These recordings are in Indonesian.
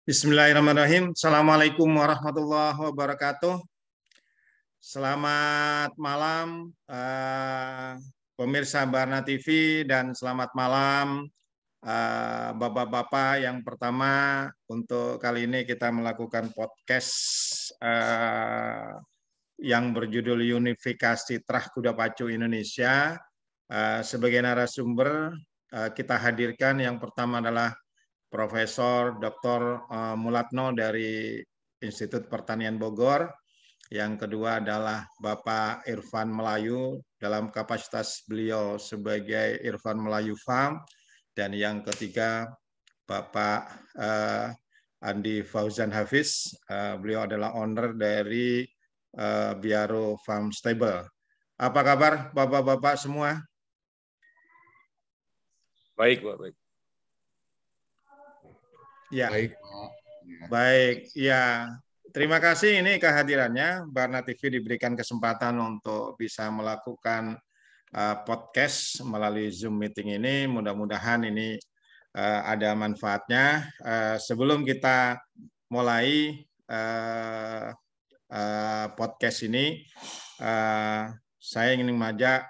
Bismillahirrahmanirrahim. Assalamualaikum warahmatullahi wabarakatuh. Selamat malam pemirsa Barna TV dan selamat malam Bapak-bapak. Yang pertama, untuk kali ini kita melakukan podcast yang berjudul Unifikasi Trah Kuda Pacu Indonesia. Sebagai narasumber kita hadirkan yang pertama adalah Profesor Dr. Mulatno dari Institut Pertanian Bogor. Yang kedua adalah Bapak Irfan Melayu dalam kapasitas beliau sebagai Irfan Melayu Farm. Dan yang ketiga Bapak Andi Fauzan Hafiz. Beliau adalah owner dari Biaro Farm Stable. Apa kabar Bapak-bapak semua? Baik, Pak. Baik. Ya, baik. Ya, terima kasih ini kehadirannya. Barna TV diberikan kesempatan untuk bisa melakukan podcast melalui Zoom meeting ini. Mudah-mudahan ini ada manfaatnya. Sebelum kita mulai podcast ini, saya ingin mengajak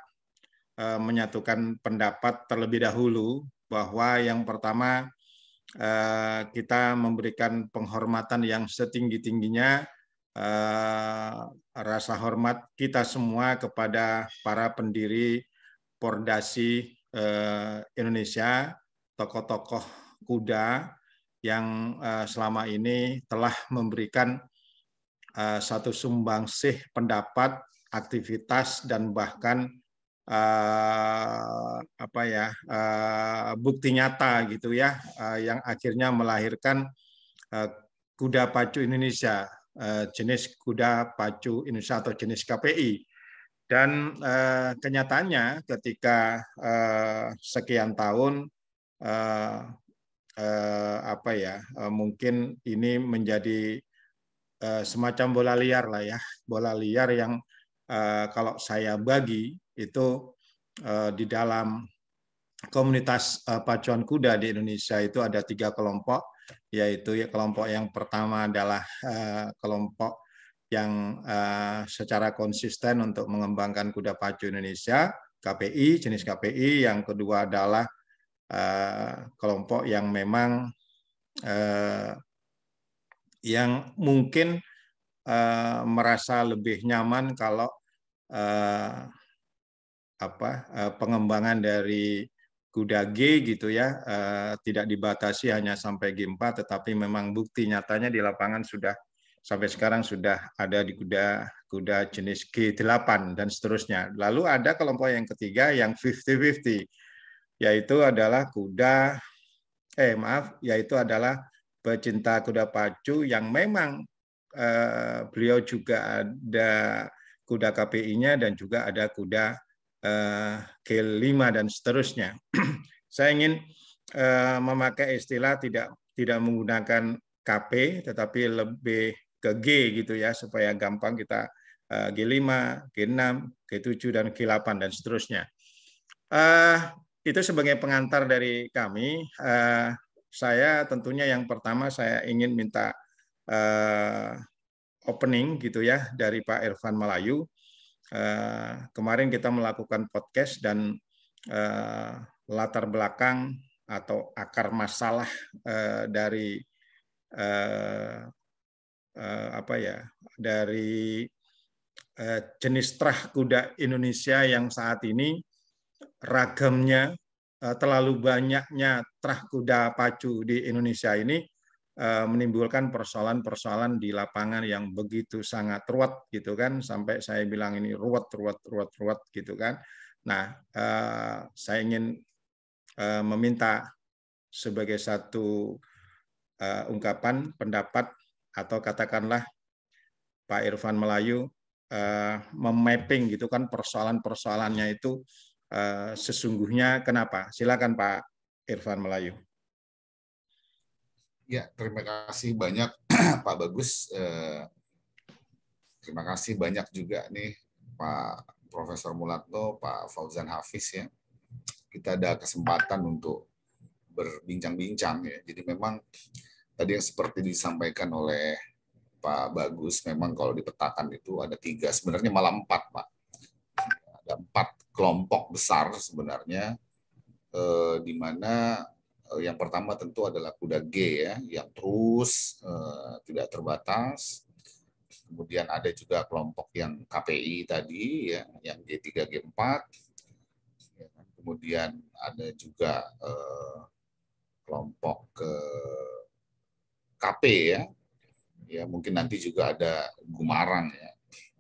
menyatukan pendapat terlebih dahulu bahwa yang pertama kita memberikan penghormatan yang setinggi-tingginya, rasa hormat kita semua kepada para pendiri Pordasi Indonesia, tokoh-tokoh kuda yang selama ini telah memberikan satu sumbangsih pendapat, aktivitas, dan bahkan bukti nyata gitu ya, yang akhirnya melahirkan kuda pacu Indonesia, jenis kuda pacu Indonesia atau jenis KPI. Dan kenyataannya ketika sekian tahun mungkin ini menjadi semacam bola liar lah ya, bola liar yang kalau saya bagi itu di dalam komunitas pacuan kuda di Indonesia itu ada 3 kelompok, yaitu kelompok yang pertama adalah kelompok yang secara konsisten untuk mengembangkan kuda pacu Indonesia, KPI, jenis KPI. Yang kedua adalah kelompok yang memang yang mungkin merasa lebih nyaman kalau pengembangan dari kuda G gitu ya, tidak dibatasi hanya sampai G4, tetapi memang bukti nyatanya di lapangan sudah sampai sekarang sudah ada di kuda jenis G8 dan seterusnya. Lalu ada kelompok yang ketiga yang 50-50, yaitu adalah yaitu adalah pecinta kuda pacu yang memang beliau juga ada kuda KPI-nya dan juga ada kuda G5 dan seterusnya. Saya ingin memakai istilah tidak menggunakan KP, tetapi lebih ke G gitu ya, supaya gampang kita G5, G6, G7, dan G8, dan seterusnya. Itu sebagai pengantar dari kami. Saya tentunya yang pertama saya ingin minta opening gitu ya dari Pak Irfan Melayu. Kemarin kita melakukan podcast dan latar belakang atau akar masalah dari jenis trah kuda Indonesia yang saat ini ragamnya, terlalu banyaknya trah kuda pacu di Indonesia ini menimbulkan persoalan-persoalan di lapangan yang begitu sangat ruwet gitu kan, sampai saya bilang ini ruwet gitu kan. Nah, saya ingin meminta sebagai satu ungkapan pendapat, atau katakanlah Pak Irfan Melayu memapping gitu kan persoalan-persoalannya itu sesungguhnya kenapa. Silakan Pak Irfan Melayu. Ya, terima kasih banyak Pak Bagus. Terima kasih banyak juga nih Pak Profesor Mulatno, Pak Fauzan Hafiz ya. Kita ada kesempatan untuk berbincang-bincang ya. Jadi memang tadi yang seperti disampaikan oleh Pak Bagus, memang kalau dipetakan itu ada 3, sebenarnya malah 4, Pak. Ada 4 kelompok besar sebenarnya, di mana yang pertama tentu adalah kuda G ya, yang terus tidak terbatas. Kemudian ada juga kelompok yang KPI tadi ya, yang G3, G4. Kemudian ada juga kelompok KP ya. Ya mungkin nanti juga ada Gumarang ya.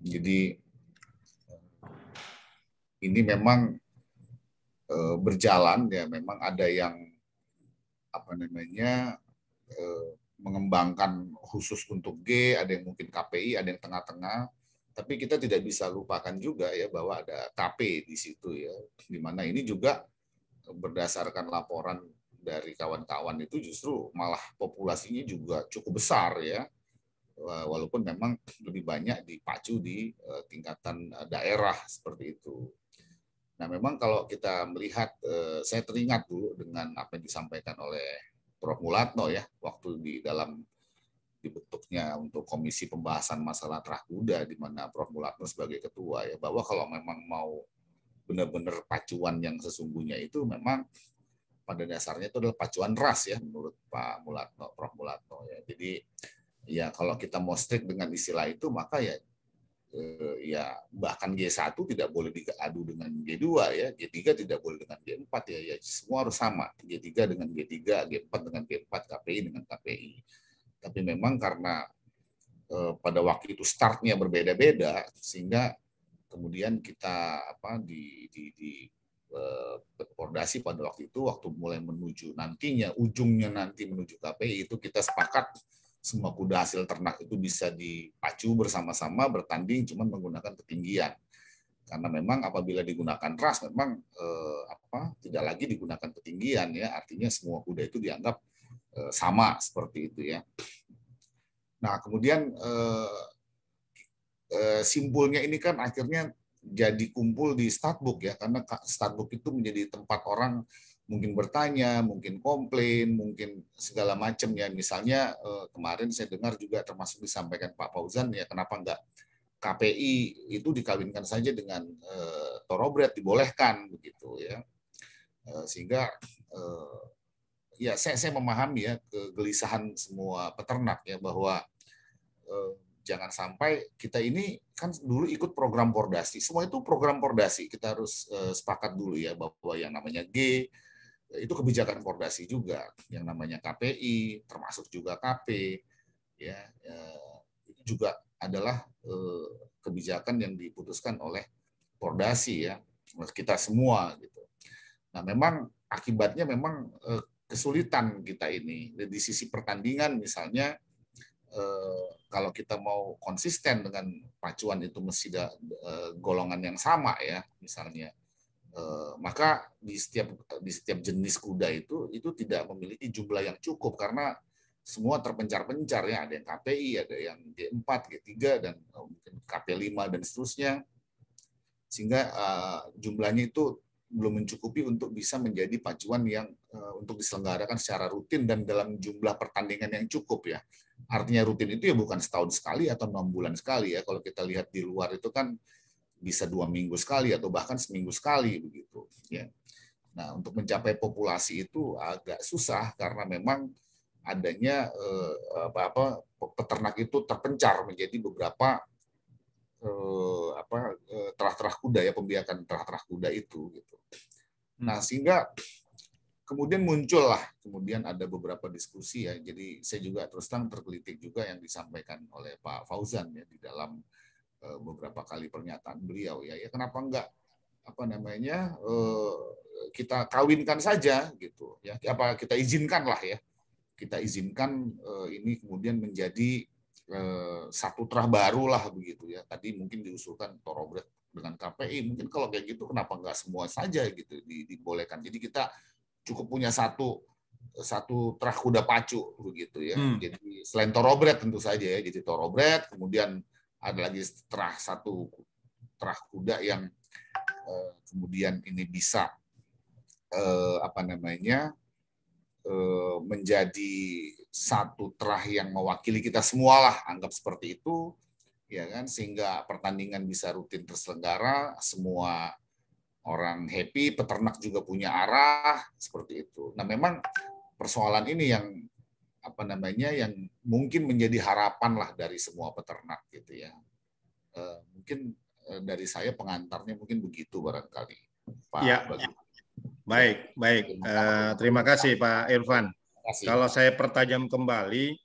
Jadi ini memang berjalan ya, memang ada yang mengembangkan khusus untuk G, ada yang mungkin KPI, ada yang tengah-tengah. Tapi kita tidak bisa lupakan juga ya bahwa ada KP di situ ya, di mana ini juga berdasarkan laporan dari kawan-kawan itu justru malah populasinya juga cukup besar ya, walaupun memang lebih banyak dipacu di tingkatan daerah seperti itu. Nah, memang kalau kita melihat, saya teringat dulu dengan apa yang disampaikan oleh Prof. Mulatno ya, waktu di dalam dibentuknya untuk komisi pembahasan masalah terah kuda, di mana Prof. Mulatno sebagai ketua ya, bahwa kalau memang mau benar-benar pacuan yang sesungguhnya itu memang pada dasarnya itu adalah pacuan ras ya, menurut Pak Mulatno, Prof. Mulatno ya. Jadi ya kalau kita mau strict dengan istilah itu, maka ya bahkan G1 tidak boleh diadu dengan G2 ya, G3 tidak boleh dengan G4 ya, semua harus sama, G3 dengan G3, G4 dengan G4, KPI dengan KPI. Tapi memang karena pada waktu itu startnya berbeda-beda, sehingga kemudian kita di Pordasi pada waktu itu, waktu mulai menuju nantinya, ujungnya nanti menuju KPI itu kita sepakat semua kuda hasil ternak itu bisa dipacu bersama-sama bertanding, cuman menggunakan ketinggian. Karena memang apabila digunakan ras, memang tidak lagi digunakan ketinggian ya, artinya semua kuda itu dianggap sama seperti itu ya. Nah kemudian simpulnya ini kan akhirnya jadi kumpul di Startbook ya, karena Startbook itu menjadi tempat orang mungkin bertanya, mungkin komplain, mungkin segala macam ya. Misalnya kemarin saya dengar juga termasuk disampaikan Pak Fauzan ya, kenapa enggak KPI itu dikawinkan saja dengan thoroughbred, dibolehkan begitu ya. Sehingga ya saya memahami ya kegelisahan semua peternak ya, bahwa jangan sampai kita ini kan dulu ikut program Pordasi, semua itu program Pordasi, kita harus sepakat dulu ya bahwa yang namanya G itu kebijakan Pordasi juga, yang namanya KPI termasuk juga KP ya, itu juga adalah kebijakan yang diputuskan oleh Pordasi ya, kita semua gitu. Nah memang akibatnya memang kesulitan kita ini di sisi pertandingan, misalnya kalau kita mau konsisten dengan pacuan itu mesti ada golongan yang sama ya, misalnya maka di setiap jenis kuda itu tidak memiliki jumlah yang cukup, karena semua terpencar-pencar ya, ada yang KPI, ada yang G4, G3 dan mungkin KP5 dan seterusnya, sehingga jumlahnya itu belum mencukupi untuk bisa menjadi pacuan yang untuk diselenggarakan secara rutin dan dalam jumlah pertandingan yang cukup ya. Artinya rutin itu ya bukan setahun sekali atau 6 bulan sekali ya. Kalau kita lihat di luar itu kan bisa 2 minggu sekali atau bahkan seminggu sekali begitu ya. Nah untuk mencapai populasi itu agak susah karena memang adanya peternak itu terpencar menjadi beberapa terah-terah kuda ya, pembiakan terah-terah kuda itu gitu. Nah sehingga kemudian muncullah kemudian ada beberapa diskusi ya. Jadi saya juga terus terang tergelitik juga yang disampaikan oleh Pak Fauzan ya di dalam beberapa kali pernyataan beliau ya. Ya kenapa enggak kita kawinkan saja gitu ya. Apa kita izinkan lah ya. Kita izinkan ini kemudian menjadi satu terah baru lah begitu ya. Tadi mungkin diusulkan thoroughbred dengan KPI. Mungkin kalau kayak gitu kenapa enggak semua saja gitu dibolehkan. Jadi kita cukup punya satu terah kuda pacu begitu ya. Jadi selain thoroughbred tentu saja ya, jadi thoroughbred, kemudian ada lagi satu terah kuda yang kemudian ini bisa menjadi satu terah yang mewakili kita semua lah, anggap seperti itu, ya kan, sehingga pertandingan bisa rutin terselenggara, semua orang happy, peternak juga punya arah seperti itu. Nah, memang persoalan ini yang yang mungkin menjadi harapan lah dari semua peternak gitu ya. Mungkin dari saya pengantarnya mungkin begitu barangkali, Pak Ya, Bagus. baik, baik. Terima kasih Pak Irfan. Kasih. Kalau saya pertajam kembali,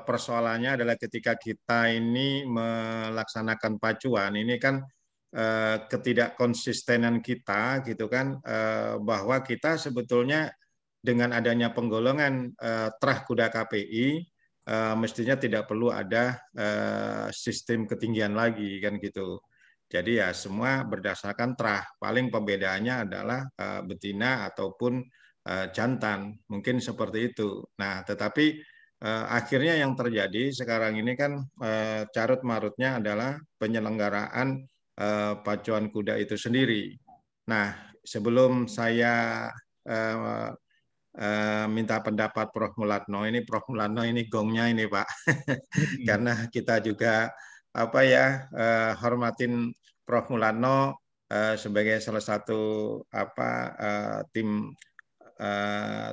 persoalannya adalah ketika kita ini melaksanakan pacuan, ini kan ketidakkonsistenan kita, gitu kan, bahwa kita sebetulnya dengan adanya penggolongan terah kuda KPI, mestinya tidak perlu ada sistem ketinggian lagi, kan gitu. Jadi ya semua berdasarkan terah. Paling perbedaannya adalah betina ataupun jantan, mungkin seperti itu. Nah, tetapi akhirnya yang terjadi sekarang ini kan carut marutnya adalah penyelenggaraan pacuan kuda itu sendiri. Nah, sebelum saya minta pendapat Prof. Mulatno, ini gongnya ini Pak, karena kita juga hormatin Prof. Mulatno sebagai salah satu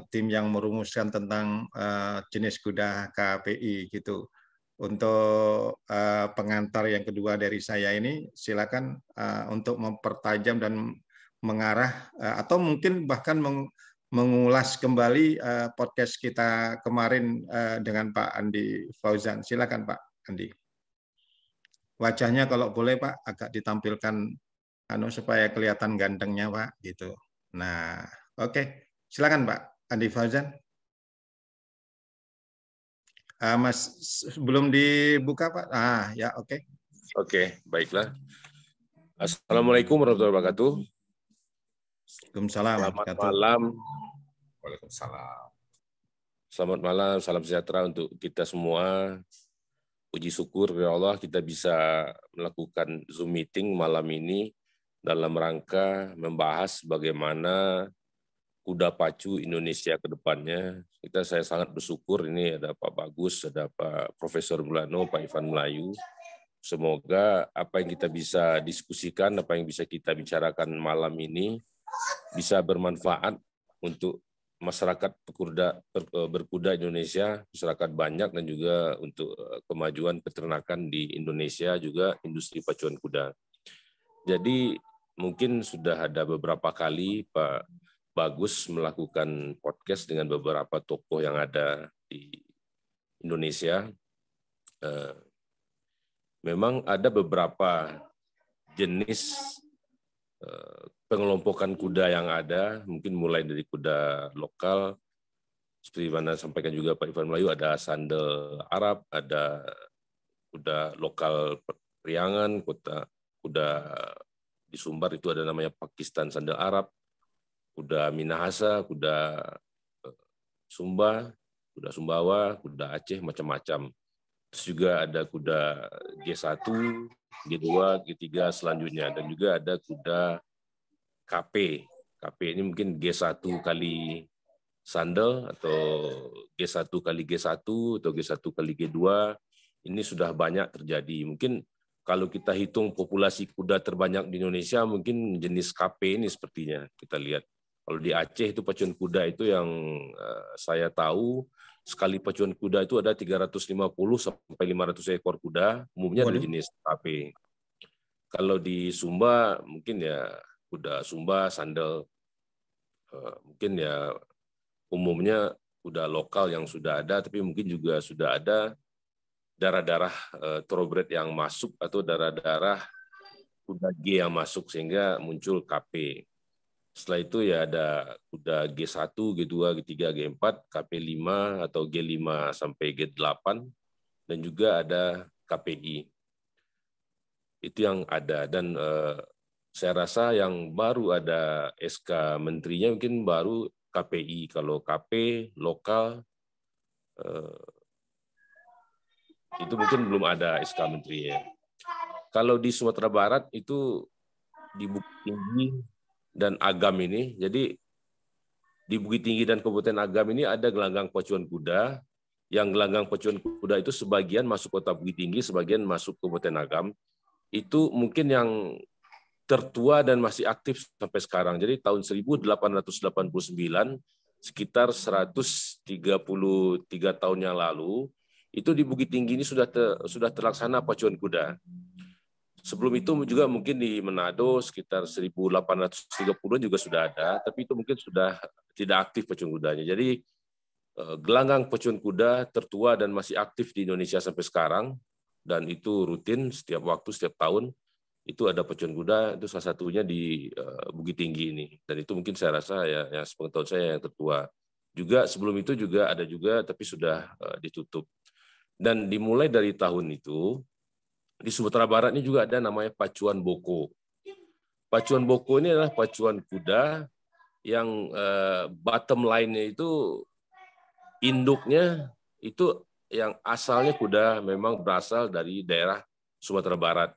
tim yang merumuskan tentang jenis kuda KPI gitu. Untuk pengantar yang kedua dari saya ini, silakan untuk mempertajam dan mengarah atau mungkin bahkan mengulas kembali podcast kita kemarin dengan Pak Andi Fauzan. Silakan Pak Andi. Wajahnya kalau boleh Pak agak ditampilkan supaya kelihatan gantengnya Pak gitu. Nah, oke. Silakan Pak Andi Fauzan. Mas, belum dibuka Pak? Ya, oke. Oke, baiklah. Assalamualaikum warahmatullahi wabarakatuh. Waalaikumsalam. Selamat malam. Waalaikumsalam. Selamat malam, salam sejahtera untuk kita semua. Puji syukur ya Allah kita bisa melakukan Zoom meeting malam ini dalam rangka membahas bagaimana kuda pacu Indonesia ke depannya. Saya sangat bersyukur ini ada Pak Bagus, ada Pak Profesor Mulano, Pak Ivan Melayu. Semoga apa yang kita bisa diskusikan, apa yang bisa kita bicarakan malam ini bisa bermanfaat untuk masyarakat berkuda Indonesia, masyarakat banyak, dan juga untuk kemajuan peternakan di Indonesia, juga industri pacuan kuda. Jadi mungkin sudah ada beberapa kali Pak Bagus melakukan podcast dengan beberapa tokoh yang ada di Indonesia. Memang ada beberapa jenis pengelompokan kuda yang ada, mungkin mulai dari kuda lokal, seperti mana sampaikan juga Pak Ivan Melayu, ada sandal Arab, ada kuda lokal Priangan, kuda di Sumbar itu ada namanya Pakistan sandal Arab, kuda Minahasa, kuda Sumba, kuda Sumbawa, kuda Aceh, macam-macam. Terus juga ada kuda G1, G2, G3 selanjutnya, dan juga ada kuda KP. KP ini mungkin G1 kali sandal atau G1 kali G1 atau G1 kali G2. Ini sudah banyak terjadi. Mungkin kalau kita hitung populasi kuda terbanyak di Indonesia, mungkin jenis KP ini sepertinya kita lihat. Kalau di Aceh itu pacuan kuda itu yang saya tahu, sekali pacuan kuda itu ada 350 sampai 500 ekor kuda, umumnya dari jenis KP. Kalau di Sumba mungkin ya kuda Sumba sandal, mungkin ya umumnya kuda lokal yang sudah ada, tapi mungkin juga sudah ada darah-darah thoroughbred yang masuk atau darah-darah kuda G yang masuk sehingga muncul KP. Setelah itu ya ada kuda G1, G2, G3, G4, KP5 atau G5 sampai G8, dan juga ada KPI. Itu yang ada. Dan saya rasa yang baru ada SK menterinya mungkin baru KPI. Kalau KP lokal itu mungkin belum ada SK menterinya. Kalau di Sumatera Barat itu di Bukit Tinggi dan Agam ini, jadi di Bukit Tinggi dan Kabupaten Agam ini ada gelanggang pacuan kuda, yang gelanggang pacuan kuda itu sebagian masuk Kota Bukit Tinggi, sebagian masuk Kabupaten Agam. Itu mungkin yang tertua dan masih aktif sampai sekarang. Jadi tahun 1889, sekitar 133 tahun yang lalu, itu di Bukit Tinggi ini sudah terlaksana pacuan kuda. Sebelum itu juga mungkin di Manado sekitar 1830 juga sudah ada, tapi itu mungkin sudah tidak aktif pacuan kudanya. Jadi gelanggang pacuan kuda tertua dan masih aktif di Indonesia sampai sekarang, dan itu rutin setiap waktu, setiap tahun. Itu ada pacuan kuda, itu salah satunya di Bukit Tinggi ini. Dan itu mungkin saya rasa ya yang sepengetahuan saya yang tertua. Juga sebelum itu juga ada juga, tapi sudah ditutup. Dan dimulai dari tahun itu, di Sumatera Barat ini juga ada namanya pacuan boko. Pacuan boko ini adalah pacuan kuda yang bottom line-nya itu, induknya itu yang asalnya kuda memang berasal dari daerah Sumatera Barat.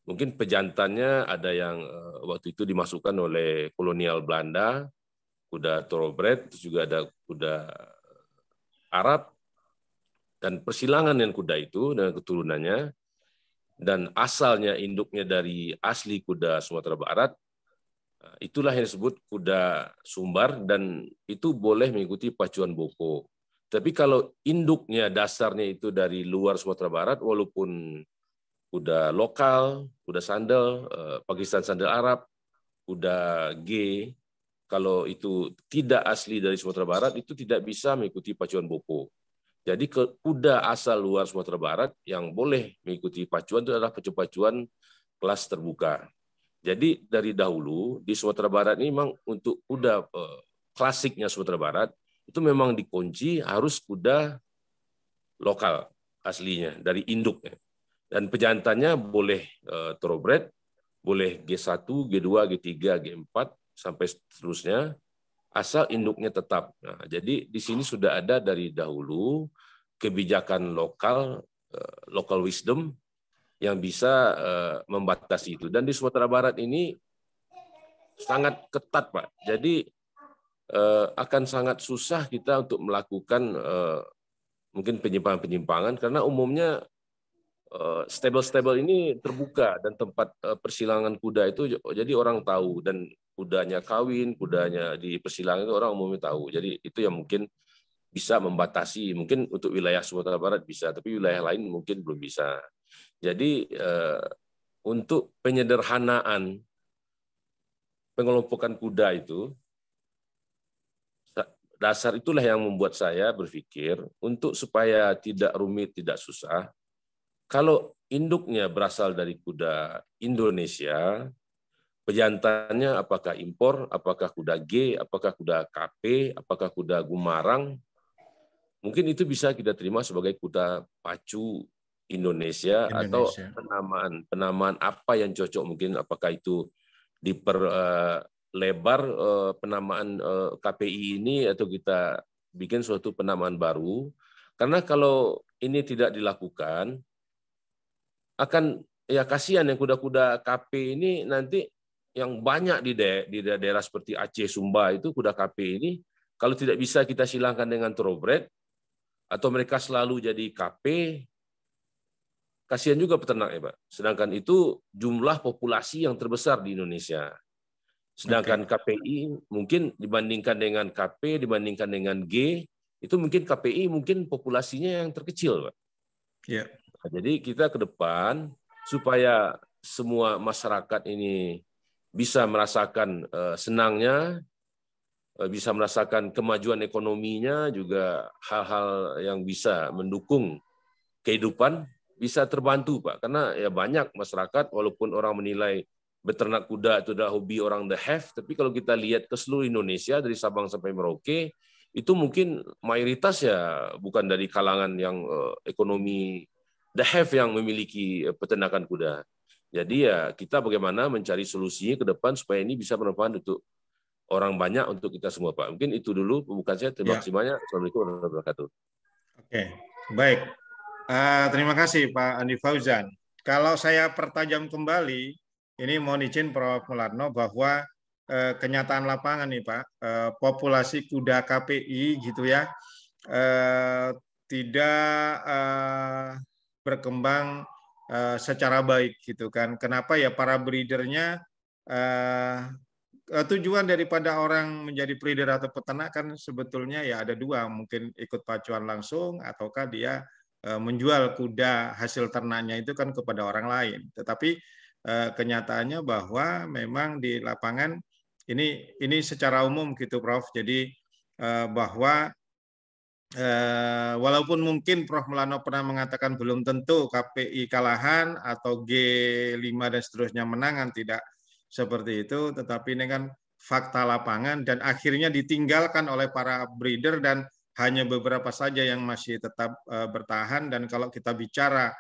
Mungkin pejantannya ada yang waktu itu dimasukkan oleh kolonial Belanda, kuda thoroughbred, terus juga ada kuda Arab, dan persilangan dengan kuda itu dengan keturunannya, dan asalnya induknya dari asli kuda Sumatera Barat, itulah yang disebut kuda Sumbar, dan itu boleh mengikuti pacuan boko. Tapi kalau induknya dasarnya itu dari luar Sumatera Barat, walaupun kuda lokal, kuda sandal, Pakistan sandal Arab, kuda G, kalau itu tidak asli dari Sumatera Barat, itu tidak bisa mengikuti pacuan boko. Jadi kuda asal luar Sumatera Barat yang boleh mengikuti pacuan itu adalah pacuan kelas terbuka. Jadi dari dahulu di Sumatera Barat ini memang untuk kuda klasiknya Sumatera Barat, itu memang dikunci harus kuda lokal aslinya, dari induknya. Dan pejantannya boleh thoroughbred, boleh G1, G2, G3, G4, sampai seterusnya, asal induknya tetap. Nah, jadi di sini sudah ada dari dahulu kebijakan lokal, local wisdom, yang bisa membatasi itu. Dan di Sumatera Barat ini sangat ketat, Pak. Jadi akan sangat susah kita untuk melakukan mungkin penyimpangan-penyimpangan, karena umumnya stable-stable ini terbuka, dan tempat persilangan kuda itu jadi orang tahu, dan kudanya kawin, kudanya di persilangan itu orang umumnya tahu. Jadi itu yang mungkin bisa membatasi, mungkin untuk wilayah Sumatera Barat bisa, tapi wilayah lain mungkin belum bisa. Jadi untuk penyederhanaan pengelompokan kuda itu, dasar itulah yang membuat saya berpikir untuk supaya tidak rumit, tidak susah, kalau induknya berasal dari kuda Indonesia, pejantannya apakah impor, apakah kuda G, apakah kuda KP, apakah kuda Gumarang, mungkin itu bisa kita terima sebagai kuda pacu Indonesia, atau penamaan apa yang cocok, mungkin apakah itu diperlebar penamaan KPI ini, atau kita bikin suatu penamaan baru. Karena kalau ini tidak dilakukan, akan ya kasihan yang kuda-kuda KP ini nanti yang banyak di daerah seperti Aceh, Sumba, itu kuda KP ini kalau tidak bisa kita silangkan dengan thoroughbred, atau mereka selalu jadi KP, kasihan juga peternak ya Pak. Sedangkan itu jumlah populasi yang terbesar di Indonesia. Sedangkan KPI mungkin dibandingkan dengan KP, dibandingkan dengan G, itu mungkin KPI mungkin populasinya yang terkecil Pak. Yeah. Nah, jadi kita ke depan supaya semua masyarakat ini bisa merasakan senangnya, bisa merasakan kemajuan ekonominya, juga hal-hal yang bisa mendukung kehidupan bisa terbantu Pak. Karena ya banyak masyarakat, walaupun orang menilai beternak kuda itu adalah hobi orang the have, tapi kalau kita lihat ke seluruh Indonesia dari Sabang sampai Merauke, itu mungkin mayoritas ya bukan dari kalangan yang ekonomi the have yang memiliki peternakan kuda. Jadi ya kita bagaimana mencari solusinya ke depan supaya ini bisa bermanfaat untuk orang banyak, untuk kita semua Pak. Mungkin itu dulu pembukaan saya. Terima kasih banyak. Assalamualaikum warahmatullahi wabarakatuh. Oke, baik. Terima kasih Pak Andi Fauzan. Kalau saya pertajam kembali, ini mohon izin Prof. Mularno, bahwa kenyataan lapangan nih Pak, populasi kuda KPI gitu ya, tidak berkembang secara baik gitu kan. Kenapa ya para breedernya tujuan daripada orang menjadi breeder atau peternak kan sebetulnya ya ada dua, mungkin ikut pacuan langsung ataukah dia menjual kuda hasil ternaknya itu kan kepada orang lain. Tetapi kenyataannya bahwa memang di lapangan ini secara umum gitu Prof. Jadi bahwa walaupun mungkin Prof. Mulano pernah mengatakan belum tentu KPI kalahan atau G5 dan seterusnya menangan, tidak seperti itu, tetapi ini kan fakta lapangan dan akhirnya ditinggalkan oleh para breeder dan hanya beberapa saja yang masih tetap bertahan. Dan kalau kita bicara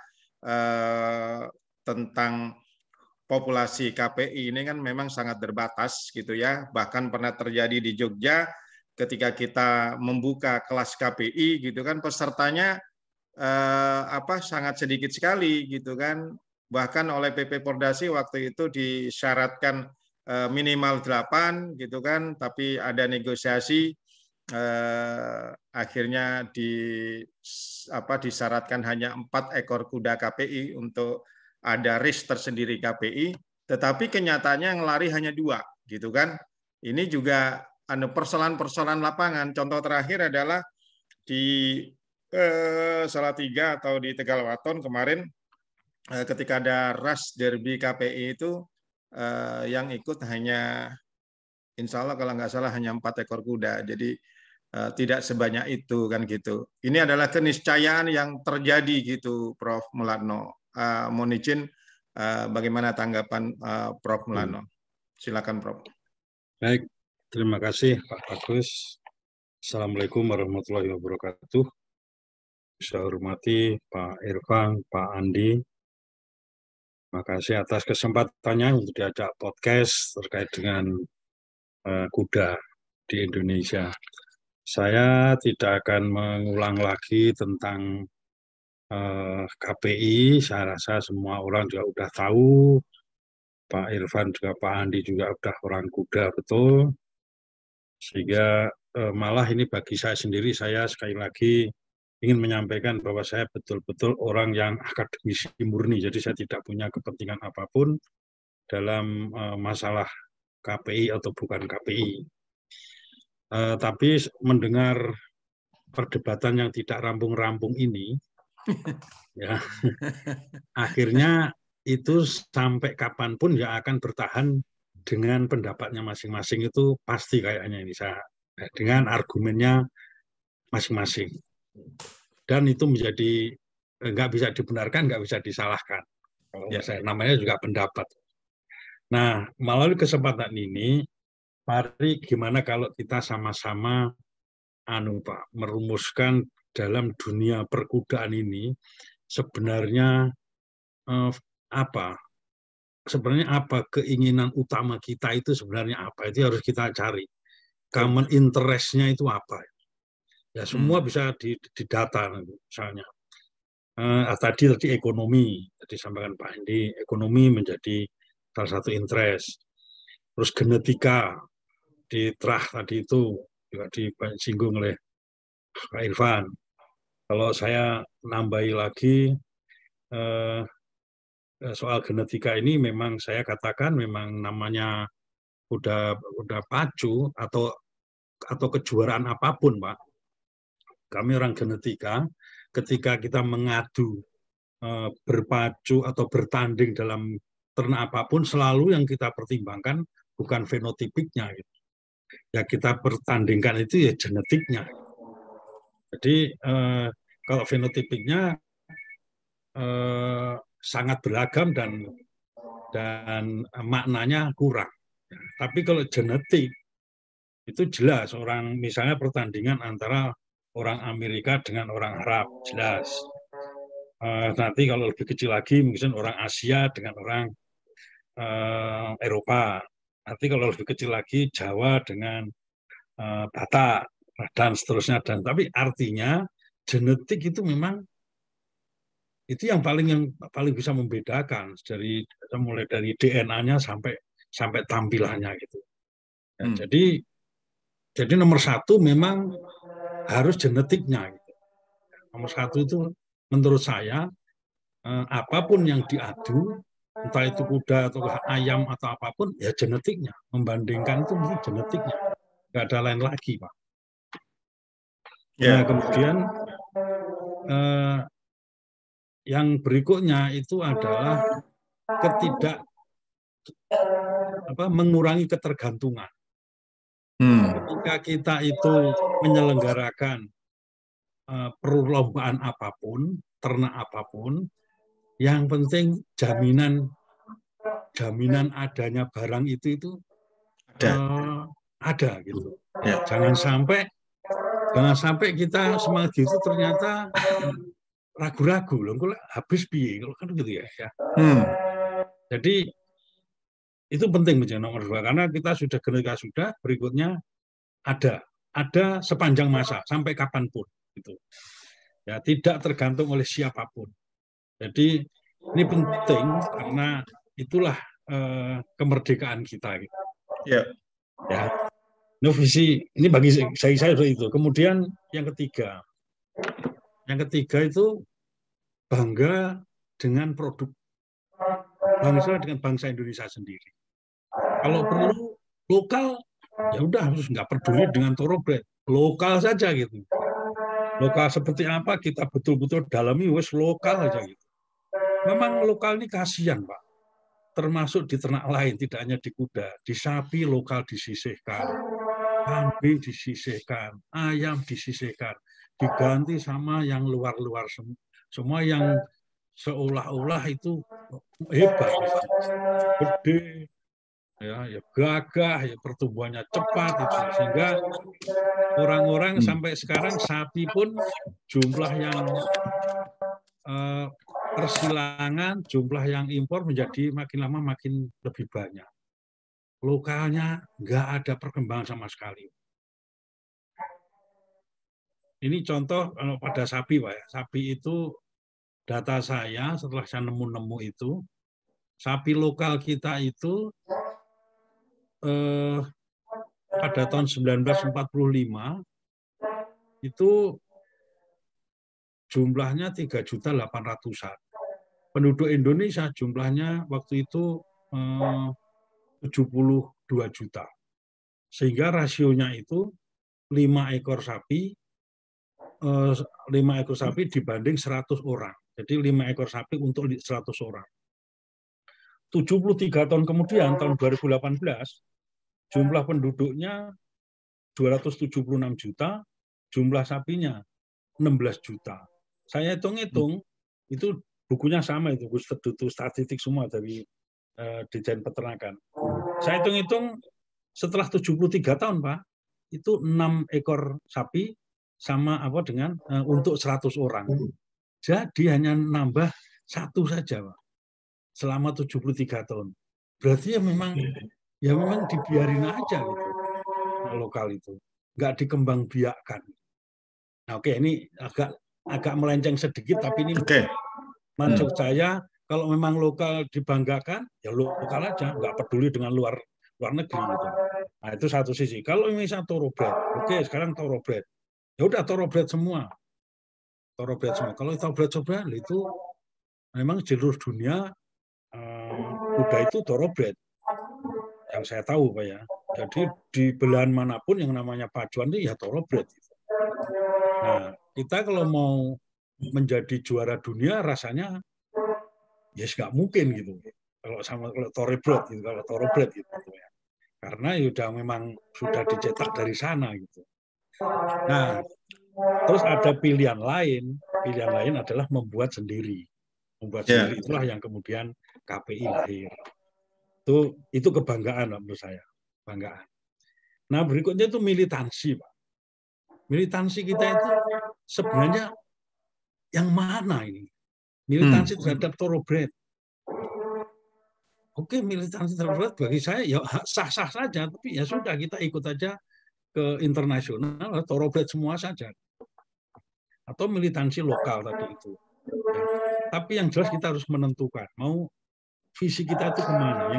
tentang populasi KPI ini kan memang sangat terbatas gitu ya. Bahkan pernah terjadi di Jogja ketika kita membuka kelas KPI gitu kan, pesertanya sangat sedikit sekali gitu kan. Bahkan oleh PP Pordasi waktu itu disyaratkan minimal 8 gitu kan, tapi ada negosiasi akhirnya disyaratkan hanya 4 ekor kuda KPI untuk ada race tersendiri KPI, tetapi kenyataannya yang lari hanya 2 gitu kan. Ini juga persoalan-persoalan lapangan. Contoh terakhir adalah di Salatiga atau di Tegalwaton kemarin ketika ada ras derby KPI itu yang ikut hanya insya Allah kalau nggak salah hanya 4 ekor kuda. Jadi tidak sebanyak itu kan gitu. Ini adalah keniscayaan yang terjadi gitu Prof. Mulano. Mohon izin bagaimana tanggapan Prof. Mulano. Silakan Prof. Baik, terima kasih Pak Bagus. Assalamualaikum warahmatullahi wabarakatuh. Saya hormati Pak Irfan, Pak Andi. Terima kasih atas kesempatannya untuk diajak podcast terkait dengan kuda di Indonesia. Saya tidak akan mengulang lagi tentang KPI. Saya rasa semua orang juga sudah tahu. Pak Irfan juga Pak Andi juga sudah orang kuda betul. Sehingga malah ini bagi saya sendiri, saya sekali lagi ingin menyampaikan bahwa saya betul-betul orang yang akademisi murni, jadi saya tidak punya kepentingan apapun dalam masalah KPI atau bukan KPI. Tapi mendengar perdebatan yang tidak rampung-rampung ini, ya, akhirnya itu sampai kapanpun ya akan bertahan dengan pendapatnya masing-masing, itu pasti kayaknya ini saya dengan argumennya masing-masing. Dan itu menjadi nggak bisa dibenarkan, nggak bisa disalahkan. Kalau saya namanya juga pendapat. Nah, melalui kesempatan ini, mari gimana kalau kita sama-sama Pak, merumuskan dalam dunia perkudaan ini sebenarnya sebenarnya apa keinginan utama kita itu sebenarnya apa, itu harus kita cari. Common interest-nya itu apa? Ya semua bisa didata misalnya. Tadi ekonomi, tadi sampaikan Pak Andi, ekonomi menjadi salah satu interest. Terus genetika di terah tadi itu juga disinggung oleh Pak Irfan. Kalau saya nambahi lagi soal genetika ini, memang saya katakan memang namanya udah pacu atau kejuaraan apapun, Pak. Kami orang genetika, ketika kita mengadu berpacu atau bertanding dalam ternak apapun, selalu yang kita pertimbangkan bukan fenotipiknya. Gitu. Ya kita pertandingkan itu ya genetiknya. Jadi kalau fenotipiknya sangat beragam dan maknanya kurang. Tapi kalau genetik itu jelas, orang misalnya pertandingan antara orang Amerika dengan orang Arab, jelas. Nanti kalau lebih kecil lagi mungkin orang Asia dengan orang Eropa. Nanti kalau lebih kecil lagi Jawa dengan Batak dan seterusnya. Tapi artinya genetik itu memang itu yang paling bisa membedakan mulai dari DNA-nya sampai tampilannya gitu. Ya, jadi nomor satu memang harus genetiknya. Gitu. Nomor satu itu menurut saya apapun yang diadu, entah itu kuda atau ayam atau apapun, ya genetiknya. Membandingkan itu mesti genetiknya. Nggak ada lain lagi, Pak. Nah, kemudian yang berikutnya itu adalah mengurangi ketergantungan. Ketika kita itu menyelenggarakan perlombaan apapun, ternak apapun, yang penting jaminan adanya barang itu ada gitu. Ya. Jangan sampai kita semangat gitu ternyata ragu-ragu loh, kok habis piye kan gitu ya. Jadi itu penting menjadi nomor 2 karena kita sudah berikutnya ada sepanjang masa sampai kapanpun gitu. Ya, tidak tergantung oleh siapapun. Jadi ini penting karena itulah kemerdekaan kita gitu. Ya. Ini visi, ini bagi saya itu. Kemudian yang ketiga itu bangga dengan produk bangsa, dengan bangsa Indonesia sendiri. Kalau perlu lokal, ya udah harus nggak peduli dengan thoroughbred, lokal saja gitu. Lokal seperti apa kita betul-betul dalami, wes lokal aja gitu. Memang lokal ini kasihan, Pak. Termasuk di ternak lain, tidak hanya di kuda, di sapi lokal disisihkan, kambing disisihkan, ayam disisihkan, diganti sama yang luar-luar semua yang seolah-olah itu hebat, gede, ya gagah, ya pertumbuhannya cepat, itu sehingga orang-orang sampai sekarang sapi pun jumlah yang persilangan, jumlah yang impor menjadi makin lama makin lebih banyak. Lokalnya nggak ada perkembangan sama sekali. Ini contoh kalau pada sapi, Pak ya. Sapi itu data saya setelah saya nemu itu, sapi lokal kita itu pada tahun 1945 itu jumlahnya 3.800.000. Penduduk Indonesia jumlahnya waktu itu 72 juta. Sehingga rasionya itu 5 ekor sapi dibanding 100 orang. Jadi 5 ekor sapi untuk 100 orang. 73 tahun kemudian, tahun 2018, jumlah penduduknya 276 juta, jumlah sapinya 16 juta. Saya hitung-hitung, itu bukunya sama itu, statistik semua dari Ditjen Peternakan. Saya hitung-hitung setelah 73 tahun, Pak, itu 6 ekor sapi sama dengan untuk 100 orang. Jadi hanya nambah 1 saja, Pak, selama 73 tahun. Berarti ya memang dibiarin aja gitu, lokal itu. Nggak dikembang biakkan. Nah, oke, ini agak melenceng sedikit, tapi ini maksud saya, kalau memang lokal dibanggakan, ya lokal aja, nggak peduli dengan luar negeri gitu. Nah, itu satu sisi. Kalau misalnya thoroughbred, oke, sekarang thoroughbred. Ya udah thoroughbred semua. Kalau thoroughbred itu memang seluruh dunia kuda itu thoroughbred. Yang saya tahu, Pak ya. Jadi di belahan manapun yang namanya pacuan itu ya thoroughbred. Nah, kita kalau mau menjadi juara dunia rasanya ya nggak mungkin gitu. Kalau thoroughbred gitu ya. Karena memang sudah dicetak dari sana gitu. Nah, terus ada pilihan lain adalah membuat sendiri. Sendiri itulah yang kemudian KPI lahir. Itu kebanggaan menurut saya, banggaan. Nah, berikutnya itu militansi, Pak. Militansi kita itu sebenarnya yang mana ini? Militansi terhadap thoroughbred. Oke, militansi thoroughbred bagi saya ya sah-sah saja, tapi ya sudah kita ikut aja ke internasional, thoroughbred semua saja. Atau militansi lokal tadi itu. Ya. Tapi yang jelas kita harus menentukan, mau visi kita itu kemana.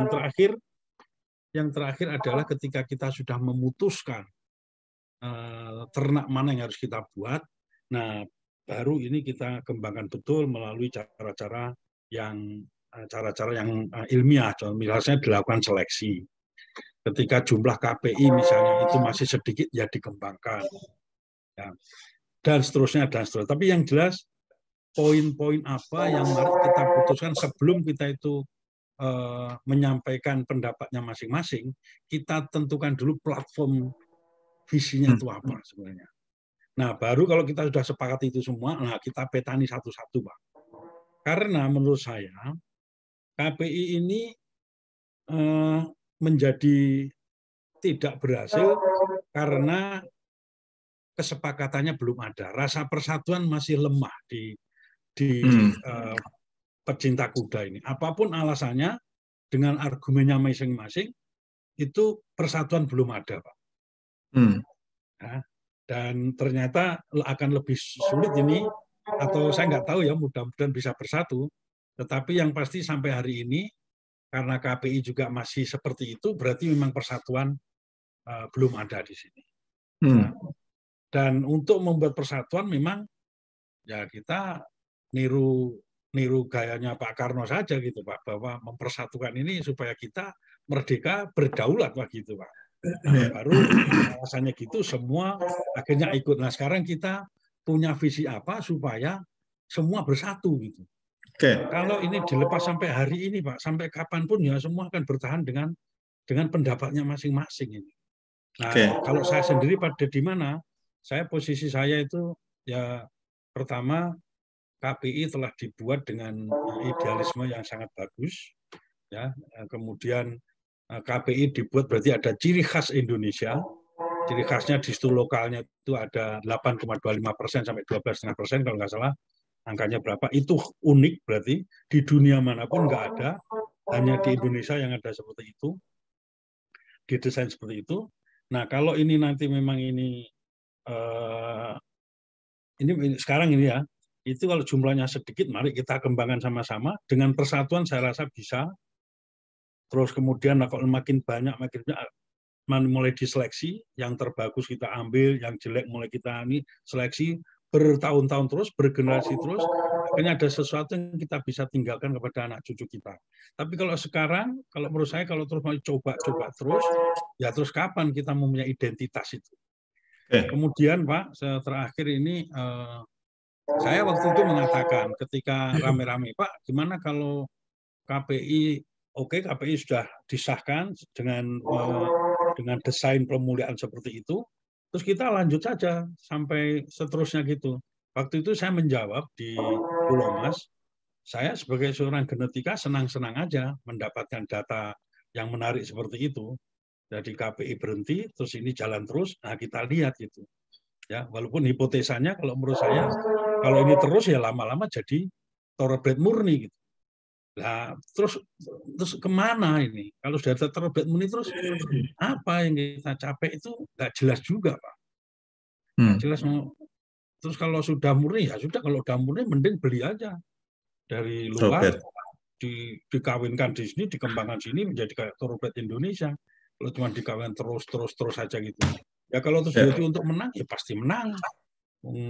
Yang terakhir adalah ketika kita sudah memutuskan ternak mana yang harus kita buat. Nah, baru ini kita kembangkan betul melalui cara-cara yang ilmiah. Misalnya dilakukan seleksi. Ketika jumlah KPI misalnya itu masih sedikit, ya dikembangkan. Ya. Dan seterusnya, dan seterusnya. Tapi yang jelas, poin-poin apa yang mari kita putuskan sebelum kita itu menyampaikan pendapatnya masing-masing, kita tentukan dulu platform visinya itu apa sebenarnya. Nah, baru kalau kita sudah sepakat itu semua, nah kita petani satu-satu, Pak. Karena menurut saya, KPI ini menjadi tidak berhasil karena kesepakatannya belum ada. Rasa persatuan masih lemah di pecinta kuda ini. Apapun alasannya, dengan argumennya masing-masing, itu persatuan belum ada, Pak. Nah, dan ternyata akan lebih sulit ini, atau saya nggak tahu ya, mudah-mudahan bisa bersatu. Tetapi yang pasti sampai hari ini, karena KPI juga masih seperti itu, berarti memang persatuan belum ada di sini. Nah, dan untuk membuat persatuan memang ya kita niru gayanya Pak Karno saja gitu, Pak, bahwa mempersatukan ini supaya kita merdeka berdaulat, Pak, gitu, Pak. Nah, baru alasannya gitu semua akhirnya ikut. Nah, sekarang kita punya visi apa supaya semua bersatu gitu. Kalau ini dilepas sampai hari ini, Pak, sampai kapanpun ya semua akan bertahan dengan pendapatnya masing-masing ini. Nah, kalau saya sendiri pada di mana? Posisi saya itu ya pertama, KPI telah dibuat dengan idealisme yang sangat bagus, ya. Kemudian KPI dibuat berarti ada ciri khas Indonesia. Ciri khasnya di situ lokalnya itu ada 8,25% sampai 12,5% kalau nggak salah. Angkanya berapa? Itu unik berarti di dunia manapun nggak ada, hanya di Indonesia yang ada seperti itu, didesain seperti itu. Nah, kalau ini nanti memang ini sekarang ini ya, itu kalau jumlahnya sedikit, mari kita kembangkan sama-sama. Dengan persatuan saya rasa bisa. Terus kemudian kalau makin banyak, mulai diseleksi, yang terbagus kita ambil, yang jelek mulai kita seleksi, bertahun-tahun terus, bergenerasi terus, akhirnya ada sesuatu yang kita bisa tinggalkan kepada anak cucu kita. Tapi kalau sekarang, kalau menurut saya, kalau terus mau coba-coba terus, ya terus kapan kita mempunyai identitas itu? Kemudian Pak, terakhir ini, saya waktu itu mengatakan ketika rame-rame, Pak, gimana kalau KPI, KPI sudah disahkan dengan desain pemulihan seperti itu, terus kita lanjut saja sampai seterusnya gitu. Waktu itu saya menjawab di Pulau Mas, saya sebagai seorang genetika senang-senang aja mendapatkan data yang menarik seperti itu. Jadi KPI berhenti, terus ini jalan terus, nah kita lihat gitu. Ya, walaupun hipotesanya kalau menurut saya, kalau ini terus ya lama-lama jadi thoroughbred murni gitu. Nah, terus kemana ini? Kalau sudah thoroughbred murni terus apa yang kita capai itu nggak jelas juga, Pak. Nggak jelas. Terus kalau sudah murni ya sudah, kalau sudah murni mending beli aja dari luar, dikawinkan di sini, dikembangkan sini menjadi kayak thoroughbred Indonesia. Kalau cuma dikawinkan terus saja gitu. Ya kalau terus jadi untuk menang ya pasti menang.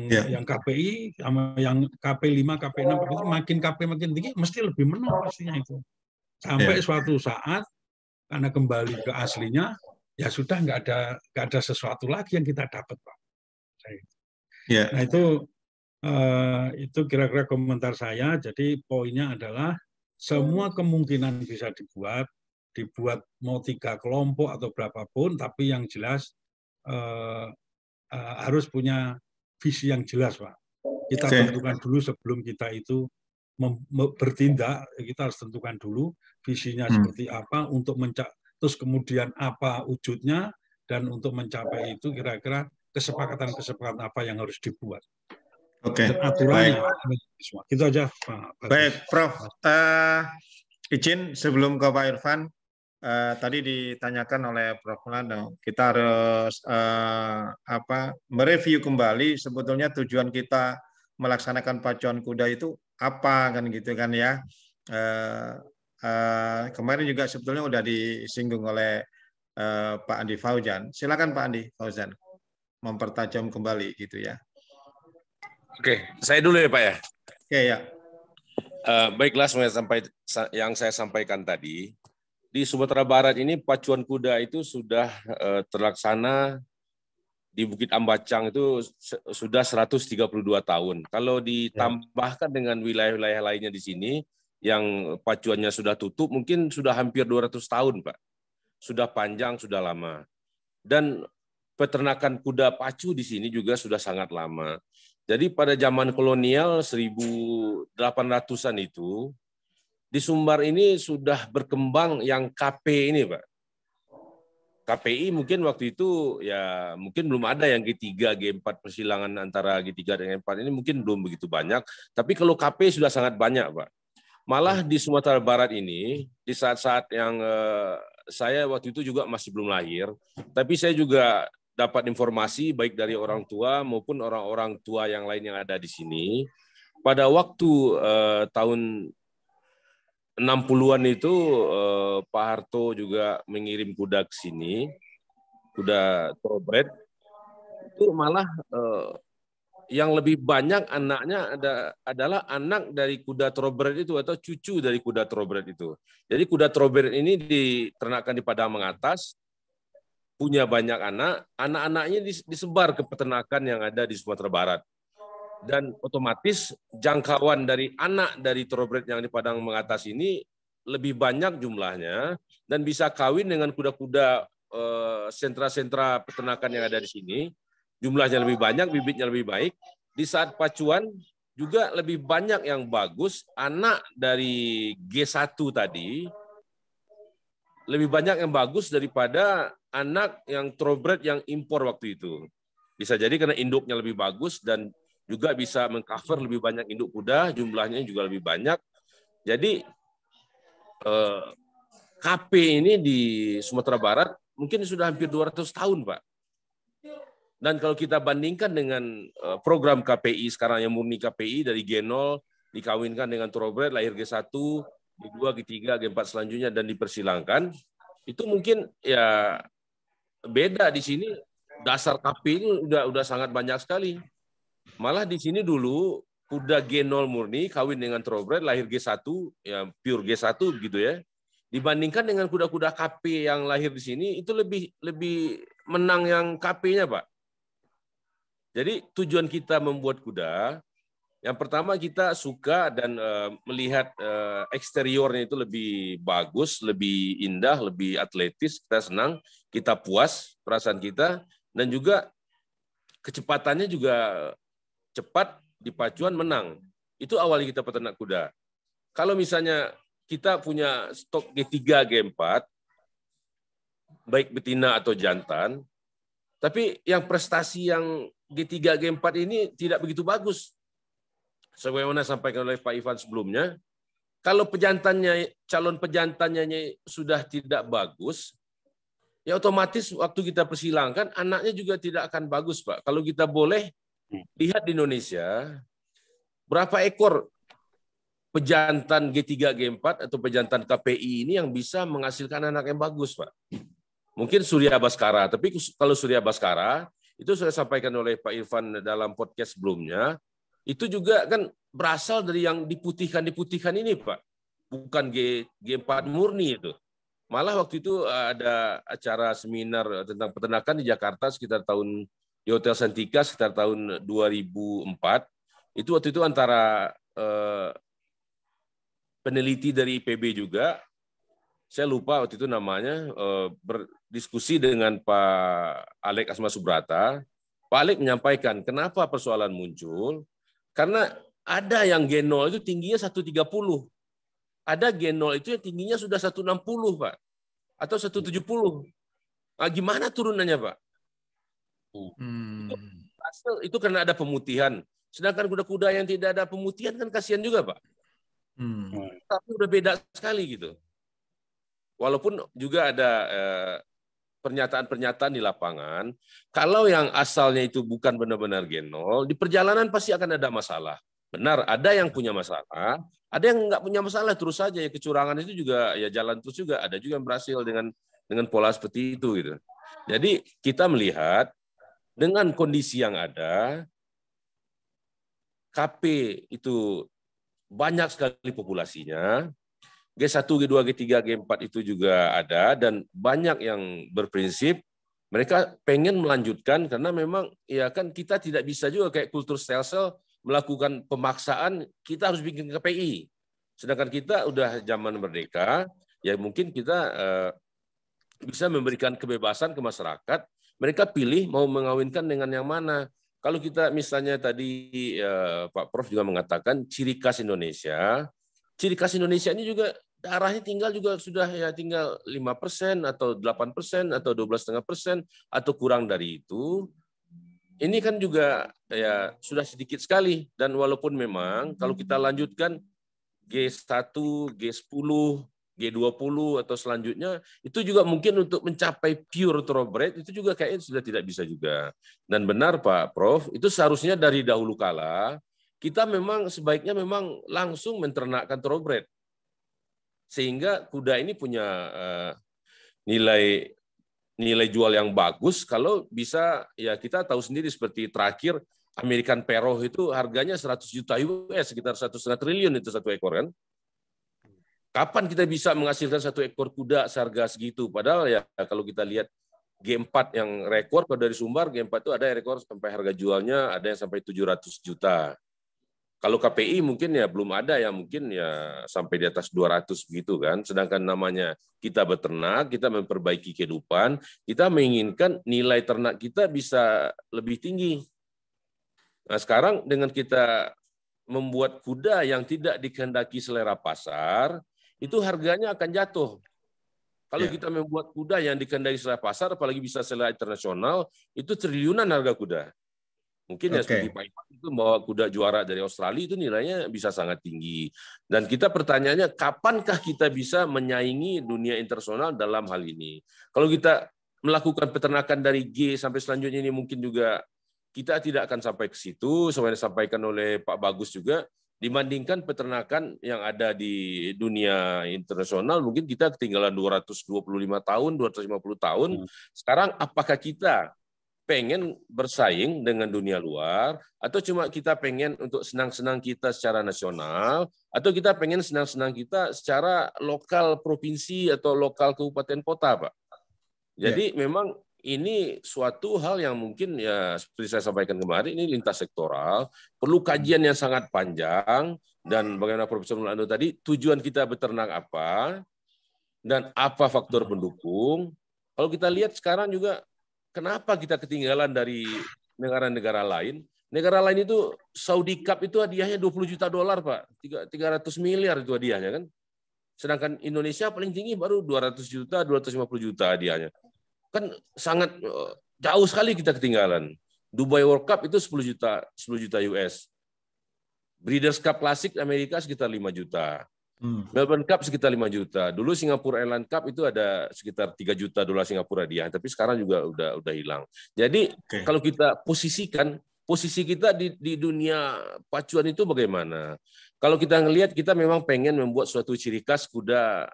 Yang KPI sama yang KP5, KP6 itu makin KP makin tinggi mesti lebih menang pastinya itu. Sampai suatu saat karena kembali ke aslinya ya sudah nggak ada sesuatu lagi yang kita dapat, Pak. Nah itu kira-kira komentar saya. Jadi poinnya adalah semua kemungkinan bisa dibuat mau 3 kelompok atau berapapun, tapi yang jelas harus punya visi yang jelas, Pak. Kita tentukan dulu sebelum kita itu bertindak, kita harus tentukan dulu visinya seperti apa untuk terus kemudian apa wujudnya, dan untuk mencapai itu kira-kira kesepakatan apa yang harus dibuat. Dan aturannya. Baik. Gitu aja, Pak. Baik, Prof. Izin sebelum ke Pak Irfan, tadi ditanyakan oleh Prof. Nando, kita harus mereview kembali sebetulnya tujuan kita melaksanakan pacuan kuda itu apa, kan gitu kan ya. Kemarin juga sebetulnya udah disinggung oleh Pak Andi Fauzan. Silakan Pak Andi Fauzan mempertajam kembali gitu ya. Oke, saya dulu ya Pak ya. Oke ya. Baiklah, yang saya sampaikan tadi, di Sumatera Barat ini pacuan kuda itu sudah terlaksana di Bukit Ambacang itu sudah 132 tahun. Kalau ditambahkan dengan wilayah-wilayah lainnya di sini, yang pacuannya sudah tutup, mungkin sudah hampir 200 tahun, Pak. Sudah panjang, sudah lama. Dan peternakan kuda pacu di sini juga sudah sangat lama. Jadi pada zaman kolonial 1800-an itu, di Sumbar ini sudah berkembang yang KP ini, Pak. KPI mungkin waktu itu ya mungkin belum ada yang G3, G4 persilangan antara G3 dan G4 ini mungkin belum begitu banyak. Tapi kalau KP sudah sangat banyak, Pak. Malah di Sumatera Barat ini, di saat-saat yang saya waktu itu juga masih belum lahir, tapi saya juga dapat informasi baik dari orang tua maupun orang-orang tua yang lain yang ada di sini. Pada waktu tahun 60-an itu Pak Harto juga mengirim kuda ke sini, kuda thoroughbred. Itu malah yang lebih banyak anaknya adalah anak dari kuda thoroughbred itu atau cucu dari kuda thoroughbred itu. Jadi kuda thoroughbred ini diternakkan di Padang Mengatas, punya banyak anak, anak-anaknya disebar ke peternakan yang ada di Sumatera Barat. Dan otomatis jangkauan dari anak dari thoroughbred yang di Padang Mengatas ini lebih banyak jumlahnya dan bisa kawin dengan kuda-kuda sentra-sentra peternakan yang ada di sini. Jumlahnya lebih banyak, bibitnya lebih baik. Di saat pacuan juga lebih banyak yang bagus. Anak dari G1 tadi lebih banyak yang bagus daripada anak yang thoroughbred yang impor waktu itu. Bisa jadi karena induknya lebih bagus dan juga bisa mengcover lebih banyak induk kuda, jumlahnya juga lebih banyak. Jadi KP ini di Sumatera Barat mungkin sudah hampir 200 tahun, Pak. Dan kalau kita bandingkan dengan program KPI sekarang yang murni KPI dari G0 dikawinkan dengan thoroughbred lahir G1, G2, G3, G4 selanjutnya dan dipersilangkan, itu mungkin ya beda di sini dasar KP ini udah sangat banyak sekali. Malah di sini dulu kuda G0 murni kawin dengan thoroughbred lahir G1 ya pure G1 gitu ya. Dibandingkan dengan kuda-kuda KP yang lahir di sini itu lebih menang yang KP-nya, Pak. Jadi tujuan kita membuat kuda, yang pertama kita suka dan melihat eksteriornya itu lebih bagus, lebih indah, lebih atletis, kita senang, kita puas perasaan kita, dan juga kecepatannya juga cepat di pacuan menang. Itu awal kita peternak kuda. Kalau misalnya kita punya stok G3, G4, baik betina atau jantan, tapi yang prestasi yang G3, G4 ini tidak begitu bagus. Sebagaimana sampaikan oleh Pak Ivan sebelumnya, kalau calon pejantannya sudah tidak bagus, ya otomatis waktu kita persilangkan, anaknya juga tidak akan bagus, Pak. Kalau kita boleh lihat di Indonesia, berapa ekor pejantan G3, G4 atau pejantan KPI ini yang bisa menghasilkan anak yang bagus, Pak. Mungkin Surya Baskara, tapi kalau Surya Baskara, itu saya sampaikan oleh Pak Irfan dalam podcast sebelumnya, itu juga kan berasal dari yang diputihkan ini, Pak. Bukan G4 murni itu. Malah waktu itu ada acara seminar tentang peternakan di Jakarta sekitar tahun di Hotel Santika sekitar tahun 2004. Itu waktu itu antara peneliti dari IPB juga, saya lupa waktu itu namanya, berdiskusi dengan Pak Alek Asma Subrata. Pak Alek menyampaikan kenapa persoalan muncul, karena ada yang G0 itu tingginya 130. Ada G0 itu yang tingginya sudah 160, Pak. Atau 170. Nah, gimana turunannya, Pak? Itu karena ada pemutihan. Sedangkan kuda-kuda yang tidak ada pemutihan kan kasihan juga, Pak. Tapi udah beda sekali gitu. Walaupun juga ada pernyataan-pernyataan di lapangan, kalau yang asalnya itu bukan benar-benar G0, di perjalanan pasti akan ada masalah. Benar, ada yang punya masalah, ada yang nggak punya masalah, terus saja ya kecurangan itu juga ya jalan terus juga, ada juga yang berhasil dengan pola seperti itu gitu. Jadi kita melihat dengan kondisi yang ada, KP itu banyak sekali populasinya, G1, G2, G3, G4 itu juga ada, dan banyak yang berprinsip mereka pengen melanjutkan karena memang ya kan kita tidak bisa juga kayak kultur sel-sel melakukan pemaksaan, kita harus bikin KPI. Sedangkan kita udah zaman merdeka, ya mungkin kita bisa memberikan kebebasan ke masyarakat, mereka pilih mau mengawinkan dengan yang mana. Kalau kita misalnya tadi Pak Prof juga mengatakan ciri khas Indonesia ini juga darahnya tinggal juga sudah ya tinggal 5% atau 8% atau 12,5% atau kurang dari itu. Ini kan juga ya sudah sedikit sekali, dan walaupun memang kalau kita lanjutkan G1, G10, G20 atau selanjutnya itu juga mungkin untuk mencapai pure thoroughbred itu juga kayaknya sudah tidak bisa juga. Dan benar Pak Prof, itu seharusnya dari dahulu kala kita memang sebaiknya memang langsung menternakkan thoroughbred. Sehingga kuda ini punya nilai jual yang bagus kalau bisa, ya kita tahu sendiri seperti terakhir American Pharoah itu harganya 100 juta US, sekitar 1,5 triliun itu satu ekor kan. Kapan kita bisa menghasilkan satu ekor kuda seharga segitu? Padahal ya kalau kita lihat G4 yang rekor kalau dari Sumbar, G4 itu ada rekor sampai harga jualnya ada yang sampai 700 juta. Kalau KPI mungkin ya belum ada yang mungkin ya sampai di atas 200 begitu kan. Sedangkan namanya kita beternak, kita memperbaiki kehidupan, kita menginginkan nilai ternak kita bisa lebih tinggi. Nah sekarang dengan kita membuat kuda yang tidak dikehendaki selera pasar, itu harganya akan jatuh. Kalau kita membuat kuda yang dikehendaki selera pasar, apalagi bisa selera internasional, itu triliunan harga kuda. Mungkin ya seperti Pak Ivan itu bawa kuda juara dari Australia itu nilainya bisa sangat tinggi. Dan kita pertanyaannya, kapankah kita bisa menyaingi dunia internasional dalam hal ini? Kalau kita melakukan peternakan dari G sampai selanjutnya ini mungkin juga kita tidak akan sampai ke situ, seperti disampaikan oleh Pak Bagus juga. Dibandingkan peternakan yang ada di dunia internasional, mungkin kita ketinggalan 225 tahun, 250 tahun. Sekarang apakah kita pengen bersaing dengan dunia luar, atau cuma kita pengen untuk senang-senang kita secara nasional, atau kita pengen senang-senang kita secara lokal provinsi atau lokal kabupaten kota, Pak? Jadi memang ini suatu hal yang mungkin ya seperti saya sampaikan kemarin, ini lintas sektoral, perlu kajian yang sangat panjang, dan bagaimana Profesor Mulando tadi, tujuan kita beternak apa, dan apa faktor pendukung. Kalau kita lihat sekarang juga, kenapa kita ketinggalan dari negara-negara lain? Negara lain itu, Saudi Cup itu hadiahnya 20 juta dolar, Pak. 300 miliar itu hadiahnya kan. Sedangkan Indonesia paling tinggi baru 200 juta, 250 juta hadiahnya. Kan sangat jauh sekali kita ketinggalan. Dubai World Cup itu 10 juta US. Breeders' Cup Klasik Amerika sekitar 5 juta. Melbourne Cup sekitar 5 juta. Dulu Singapore Airlines Cup itu ada sekitar 3 juta dolar Singapura hadiah, tapi sekarang juga udah hilang. Jadi kalau kita posisikan posisi kita di dunia pacuan itu bagaimana? Kalau kita ngelihat, kita memang pengen membuat suatu ciri khas kuda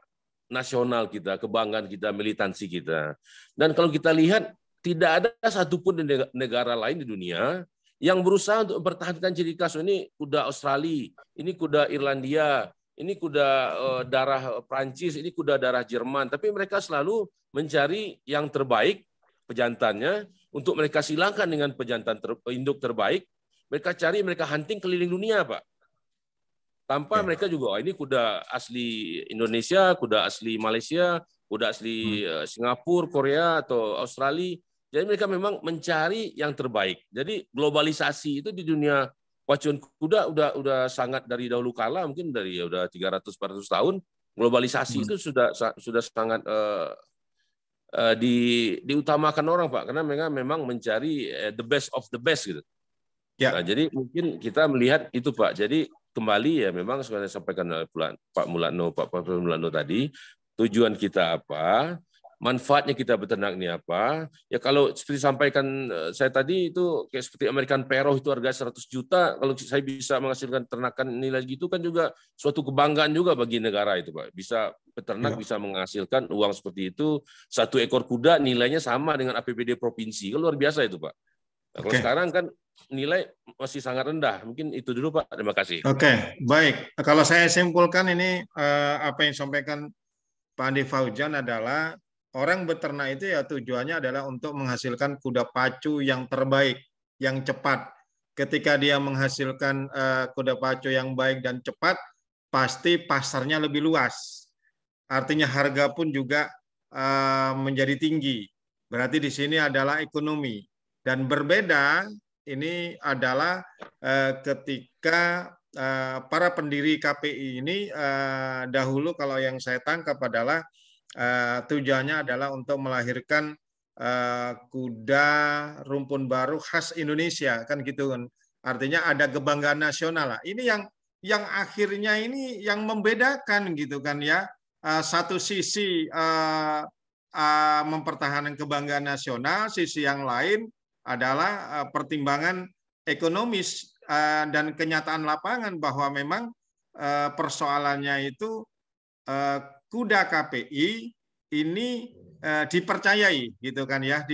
nasional kita, kebanggaan kita, militansi kita. Dan kalau kita lihat, tidak ada satupun di negara lain di dunia yang berusaha untuk mempertahankan ciri khas. Ini kuda Australia, ini kuda Irlandia, ini kuda darah Prancis, ini kuda darah Jerman. Tapi mereka selalu mencari yang terbaik pejantannya untuk mereka silangkan dengan pejantan induk terbaik. Mereka cari, mereka hunting keliling dunia, Pak. Tanpa mereka juga, ini kuda asli Indonesia, kuda asli Malaysia, kuda asli Singapura, Korea, atau Australia. Jadi mereka memang mencari yang terbaik. Jadi globalisasi itu di dunia pacuan kuda udah sangat dari dahulu kala, mungkin dari udah 300-400 tahun, globalisasi itu sudah sangat diutamakan orang, Pak, karena mereka memang mencari the best of the best gitu. Nah, jadi mungkin kita melihat itu, Pak. Jadi kembali ya memang seperti disampaikan oleh Pak Profesor Mulando tadi, tujuan kita apa, manfaatnya kita beternak ini apa. Ya kalau seperti disampaikan saya tadi itu kayak seperti American Pharoah itu harga 100 juta, kalau saya bisa menghasilkan ternakan nilai gitu kan juga suatu kebanggaan juga bagi negara itu, Pak. Bisa peternak bisa menghasilkan uang seperti itu, satu ekor kuda nilainya sama dengan APBD provinsi. Kan luar biasa itu, Pak. Nah, kalau sekarang kan nilai masih sangat rendah. Mungkin itu dulu Pak. Terima kasih. Oke, baik. Kalau saya simpulkan ini apa yang disampaikan Pak Andi Fauzan adalah orang beternak itu ya tujuannya adalah untuk menghasilkan kuda pacu yang terbaik, yang cepat. Ketika dia menghasilkan kuda pacu yang baik dan cepat, pasti pasarnya lebih luas. Artinya harga pun juga menjadi tinggi. Berarti di sini adalah ekonomi. Dan berbeda ini adalah ketika para pendiri KPI ini dahulu kalau yang saya tangkap adalah tujuannya adalah untuk melahirkan kuda rumpun baru khas Indonesia kan gitu kan. Artinya ada kebanggaan nasional lah. Ini yang akhirnya ini yang membedakan gitu kan ya. Satu sisi mempertahankan kebanggaan nasional, sisi yang lain adalah pertimbangan ekonomis dan kenyataan lapangan bahwa memang persoalannya itu kuda KPI ini dipercayai gitu kan ya,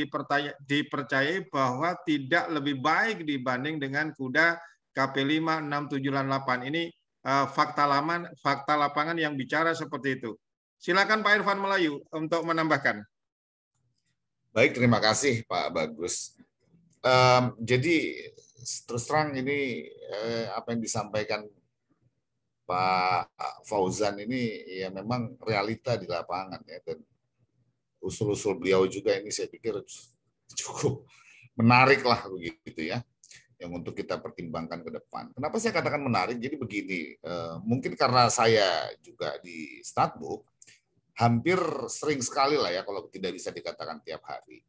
dipercayai bahwa tidak lebih baik dibanding dengan kuda KP5, 6, 7, dan 8. Ini fakta lapangan yang bicara seperti itu. Silakan Pak Irfan Melayu untuk menambahkan. Baik, terima kasih Pak Bagus. Jadi terus terang ini apa yang disampaikan Pak Fauzan ini ya memang realita di lapangan ya, dan usul-usul beliau juga ini saya pikir cukup menarik lah begitu ya, yang untuk kita pertimbangkan ke depan. Kenapa saya katakan menarik? Jadi begini, mungkin karena saya juga di Statbook, hampir sering sekali lah ya, kalau tidak bisa dikatakan tiap hari,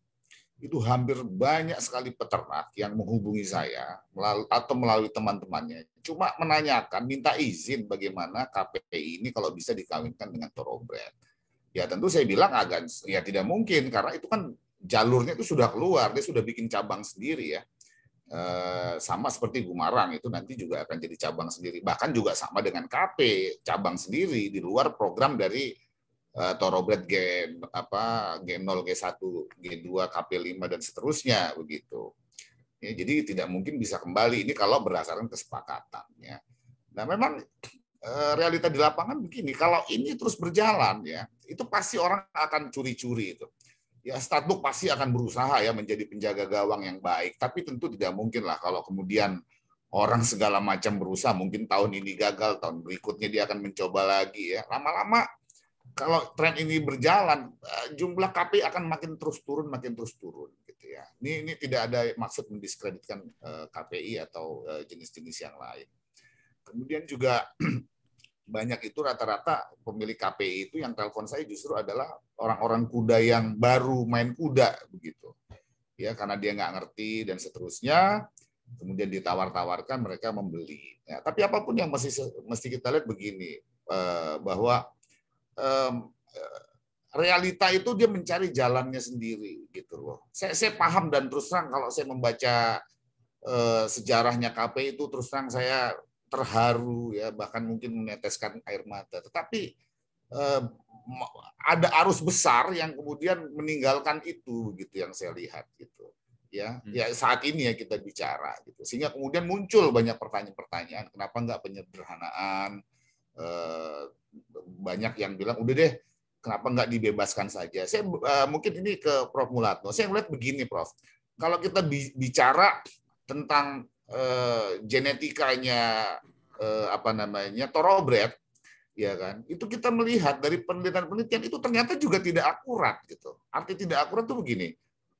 itu hampir banyak sekali peternak yang menghubungi saya atau melalui teman-temannya, cuma menanyakan, minta izin bagaimana KPI ini kalau bisa dikawinkan dengan thoroughbred. Ya tentu saya bilang agak ya tidak mungkin, karena itu kan jalurnya itu sudah keluar, dia sudah bikin cabang sendiri ya. Sama seperti Gumarang itu nanti juga akan jadi cabang sendiri, bahkan juga sama dengan KP, cabang sendiri di luar program dari thoroughbred G0, G1, G2, KP5 dan seterusnya begitu. Ya, jadi tidak mungkin bisa kembali ini kalau berdasarkan kesepakatannya. Nah, memang realita di lapangan begini, kalau ini terus berjalan ya, itu pasti orang akan curi-curi itu. Ya, Statbook pasti akan berusaha ya menjadi penjaga gawang yang baik, tapi tentu tidak mungkin lah kalau kemudian orang segala macam berusaha, mungkin tahun ini gagal, tahun berikutnya dia akan mencoba lagi ya. Lama-lama kalau tren ini berjalan, jumlah KPI akan makin terus turun gitu ya. Ini tidak ada maksud mendiskreditkan KPI atau jenis-jenis yang lain. Kemudian juga banyak itu rata-rata pemilik KPI itu yang telepon saya justru adalah orang-orang kuda yang baru main kuda begitu. Ya, karena dia nggak ngerti dan seterusnya, kemudian ditawar-tawarkan mereka membeli. Ya, tapi apapun yang mesti kita lihat begini, bahwa realita itu dia mencari jalannya sendiri gitu loh. Saya paham dan terus terang kalau saya membaca sejarahnya KPI itu terus terang saya terharu ya, bahkan mungkin meneteskan air mata. Tetapi ada arus besar yang kemudian meninggalkan itu gitu yang saya lihat gitu. Ya saat ini ya kita bicara gitu. Sehingga kemudian muncul banyak pertanyaan-pertanyaan, kenapa enggak penyederhanaan? Banyak yang bilang udah deh, kenapa nggak dibebaskan saja. Saya mungkin ini ke Prof Mulatno. Saya melihat begini, Prof. Kalau kita bicara tentang genetikanya thoroughbred, ya kan? Itu kita melihat dari penelitian itu ternyata juga tidak akurat gitu. Arti tidak akurat itu begini,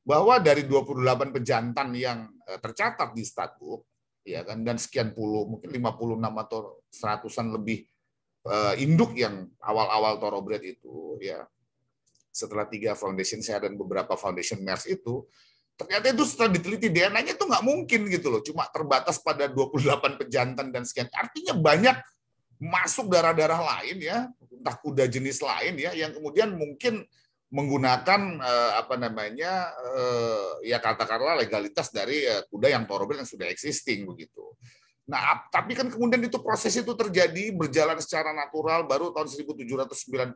bahwa dari 28 pejantan yang tercatat di Statbook, ya kan, dan sekian puluh, mungkin 56 atau 100-an lebih induk yang awal-awal thoroughbred itu ya, setelah 3 foundation share dan beberapa foundation mares itu, ternyata itu setelah diteliti DNA-nya itu nggak mungkin gitu loh, cuma terbatas pada 28 pejantan dan sekian. Artinya banyak masuk darah-darah lain ya, entah kuda jenis lain ya, yang kemudian mungkin menggunakan ya katakanlah legalitas dari kuda yang thoroughbred yang sudah existing begitu. Nah, tapi kan kemudian itu proses itu terjadi berjalan secara natural baru tahun 1791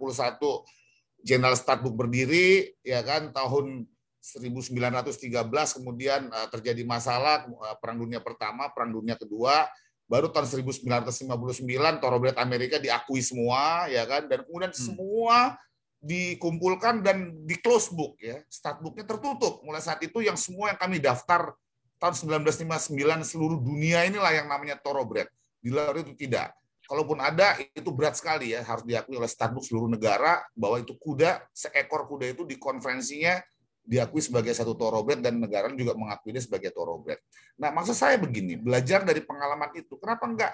General Statbook berdiri, ya kan, tahun 1913 kemudian terjadi masalah Perang Dunia Pertama, Perang Dunia Kedua, baru tahun 1959 Thoroughbred Amerika diakui semua, ya kan, dan kemudian semua dikumpulkan dan di close book, ya, statbooknya tertutup. Mulai saat itu yang semua yang kami daftar tahun 1959 seluruh dunia inilah yang namanya Thoroughbred. Di luar itu tidak. Kalaupun ada, itu berat sekali, ya, harus diakui oleh statbook seluruh negara bahwa itu kuda, seekor kuda itu di konferensinya diakui sebagai satu Thoroughbred dan negara juga mengakui dia sebagai Thoroughbred. Nah, maksud saya begini, belajar dari pengalaman itu, kenapa enggak?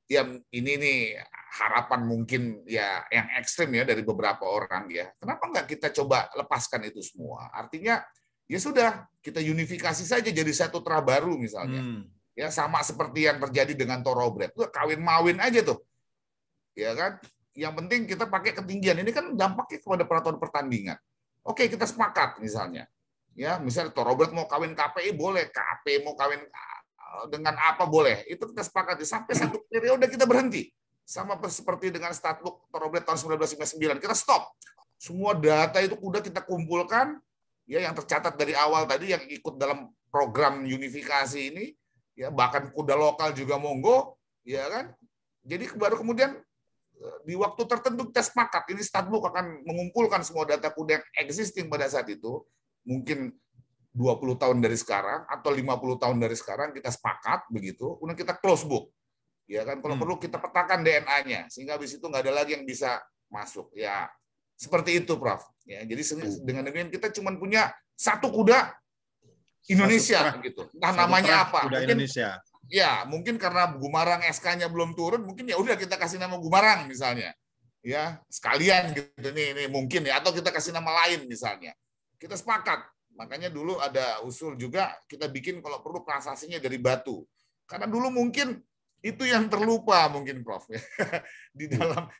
Ya, ini nih harapan mungkin ya yang ekstrim ya dari beberapa orang, ya. Kenapa enggak kita coba lepaskan itu semua? Artinya ya sudah, kita unifikasi saja jadi satu terah baru misalnya. Ya, sama seperti yang terjadi dengan Thoroughbred. Tuh kawin-mawin aja tuh. Ya kan? Yang penting kita pakai ketinggian. Ini kan dampaknya kepada peraturan pertandingan. Oke, kita sepakat misalnya. Ya, misalnya Thoroughbred mau kawin KPI boleh, KP mau kawin dengan apa boleh. Itu kita sepakati sampai satu periode kita berhenti. Sama seperti dengan statbook Thoroughbred tahun 1959. Kita stop. Semua data itu kuda kita kumpulkan, ya, yang tercatat dari awal tadi yang ikut dalam program unifikasi ini. Ya, bahkan kuda lokal juga monggo, ya kan. Jadi baru kemudian di waktu tertentu kita sepakat ini statbook akan mengumpulkan semua data kuda yang existing pada saat itu, mungkin 20 tahun dari sekarang atau 50 tahun dari sekarang kita sepakat begitu, kemudian kita close book. Ya kan, kalau perlu kita petakan DNA-nya sehingga habis itu nggak ada lagi yang bisa masuk. Ya, seperti itu, Prof. Ya, jadi dengan demikian kita cuma punya satu kuda Indonesia gitu. Nah, namanya apa? Mungkin Indonesia. Ya, mungkin karena Gumarang SK-nya belum turun, mungkin ya udah kita kasih nama Gumarang misalnya. Ya, sekalian gitu. Ini mungkin ya, atau kita kasih nama lain misalnya. Kita sepakat. Makanya dulu ada usul juga kita bikin kalau perlu prasasinya dari batu. Karena dulu mungkin itu yang terlupa mungkin, Prof.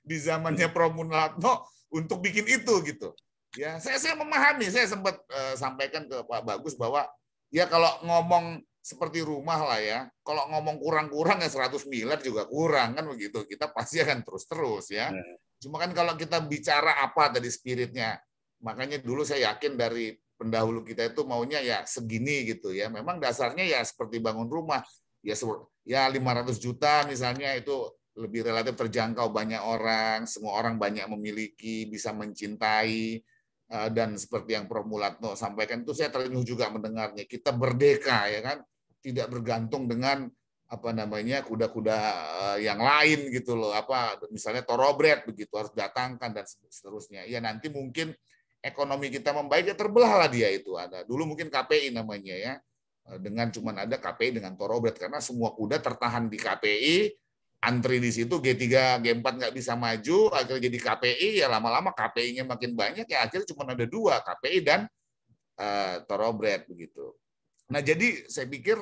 di zamannya Prof Munarto untuk bikin itu gitu. Ya, saya memahami, saya sempat sampaikan ke Pak Bagus bahwa ya kalau ngomong seperti rumah lah ya, kalau ngomong kurang-kurang ya 100 miliar juga kurang kan begitu. Kita pasti akan terus-terus ya. Cuma kan kalau kita bicara apa tadi spiritnya, makanya dulu saya yakin dari pendahulu kita itu maunya ya segini gitu ya. Memang dasarnya ya seperti bangun rumah ya 500 juta misalnya itu lebih relatif terjangkau banyak orang, semua orang banyak memiliki, bisa mencintai. Dan seperti yang Prof Mulatno sampaikan itu saya terenyuh juga mendengarnya. Kita merdeka ya kan, tidak bergantung dengan apa namanya kuda-kuda yang lain gitu loh. Apa misalnya Thoroughbred begitu harus datangkan dan seterusnya. Ya nanti mungkin ekonomi kita membaik ya terbelah lah dia itu ada. Dulu mungkin KPI namanya ya. Dengan cuman ada KPI dengan Thoroughbred karena semua kuda tertahan di KPI. Antri di situ G3, G4 nggak bisa maju, akhirnya jadi KPI, ya lama-lama KPI-nya makin banyak, ya akhirnya cuma ada dua, KPI dan Thoroughbred begitu. Nah jadi saya pikir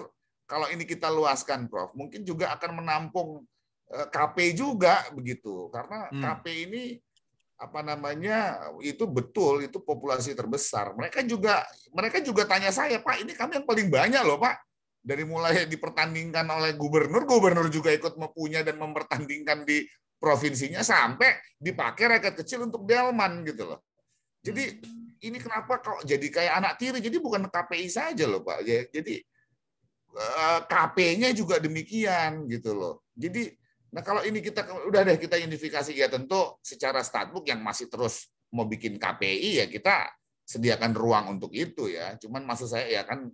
kalau ini kita luaskan, Prof, mungkin juga akan menampung KPI juga begitu, karena KPI ini apa namanya itu betul itu populasi terbesar. Mereka juga tanya saya, Pak, ini kami yang paling banyak loh, Pak. Dari mulai dipertandingkan oleh gubernur juga ikut mempunyai dan mempertandingkan di provinsinya sampai dipakai rakyat kecil untuk delman gitu loh. Jadi ini kenapa kok jadi kayak anak tiri? Jadi bukan KPI saja loh Pak. Jadi KP-nya juga demikian gitu loh. Jadi nah kalau ini kita udah deh kita unifikasi ya tentu secara statbook yang masih terus mau bikin KPI ya kita sediakan ruang untuk itu ya. Cuman maksud saya ya kan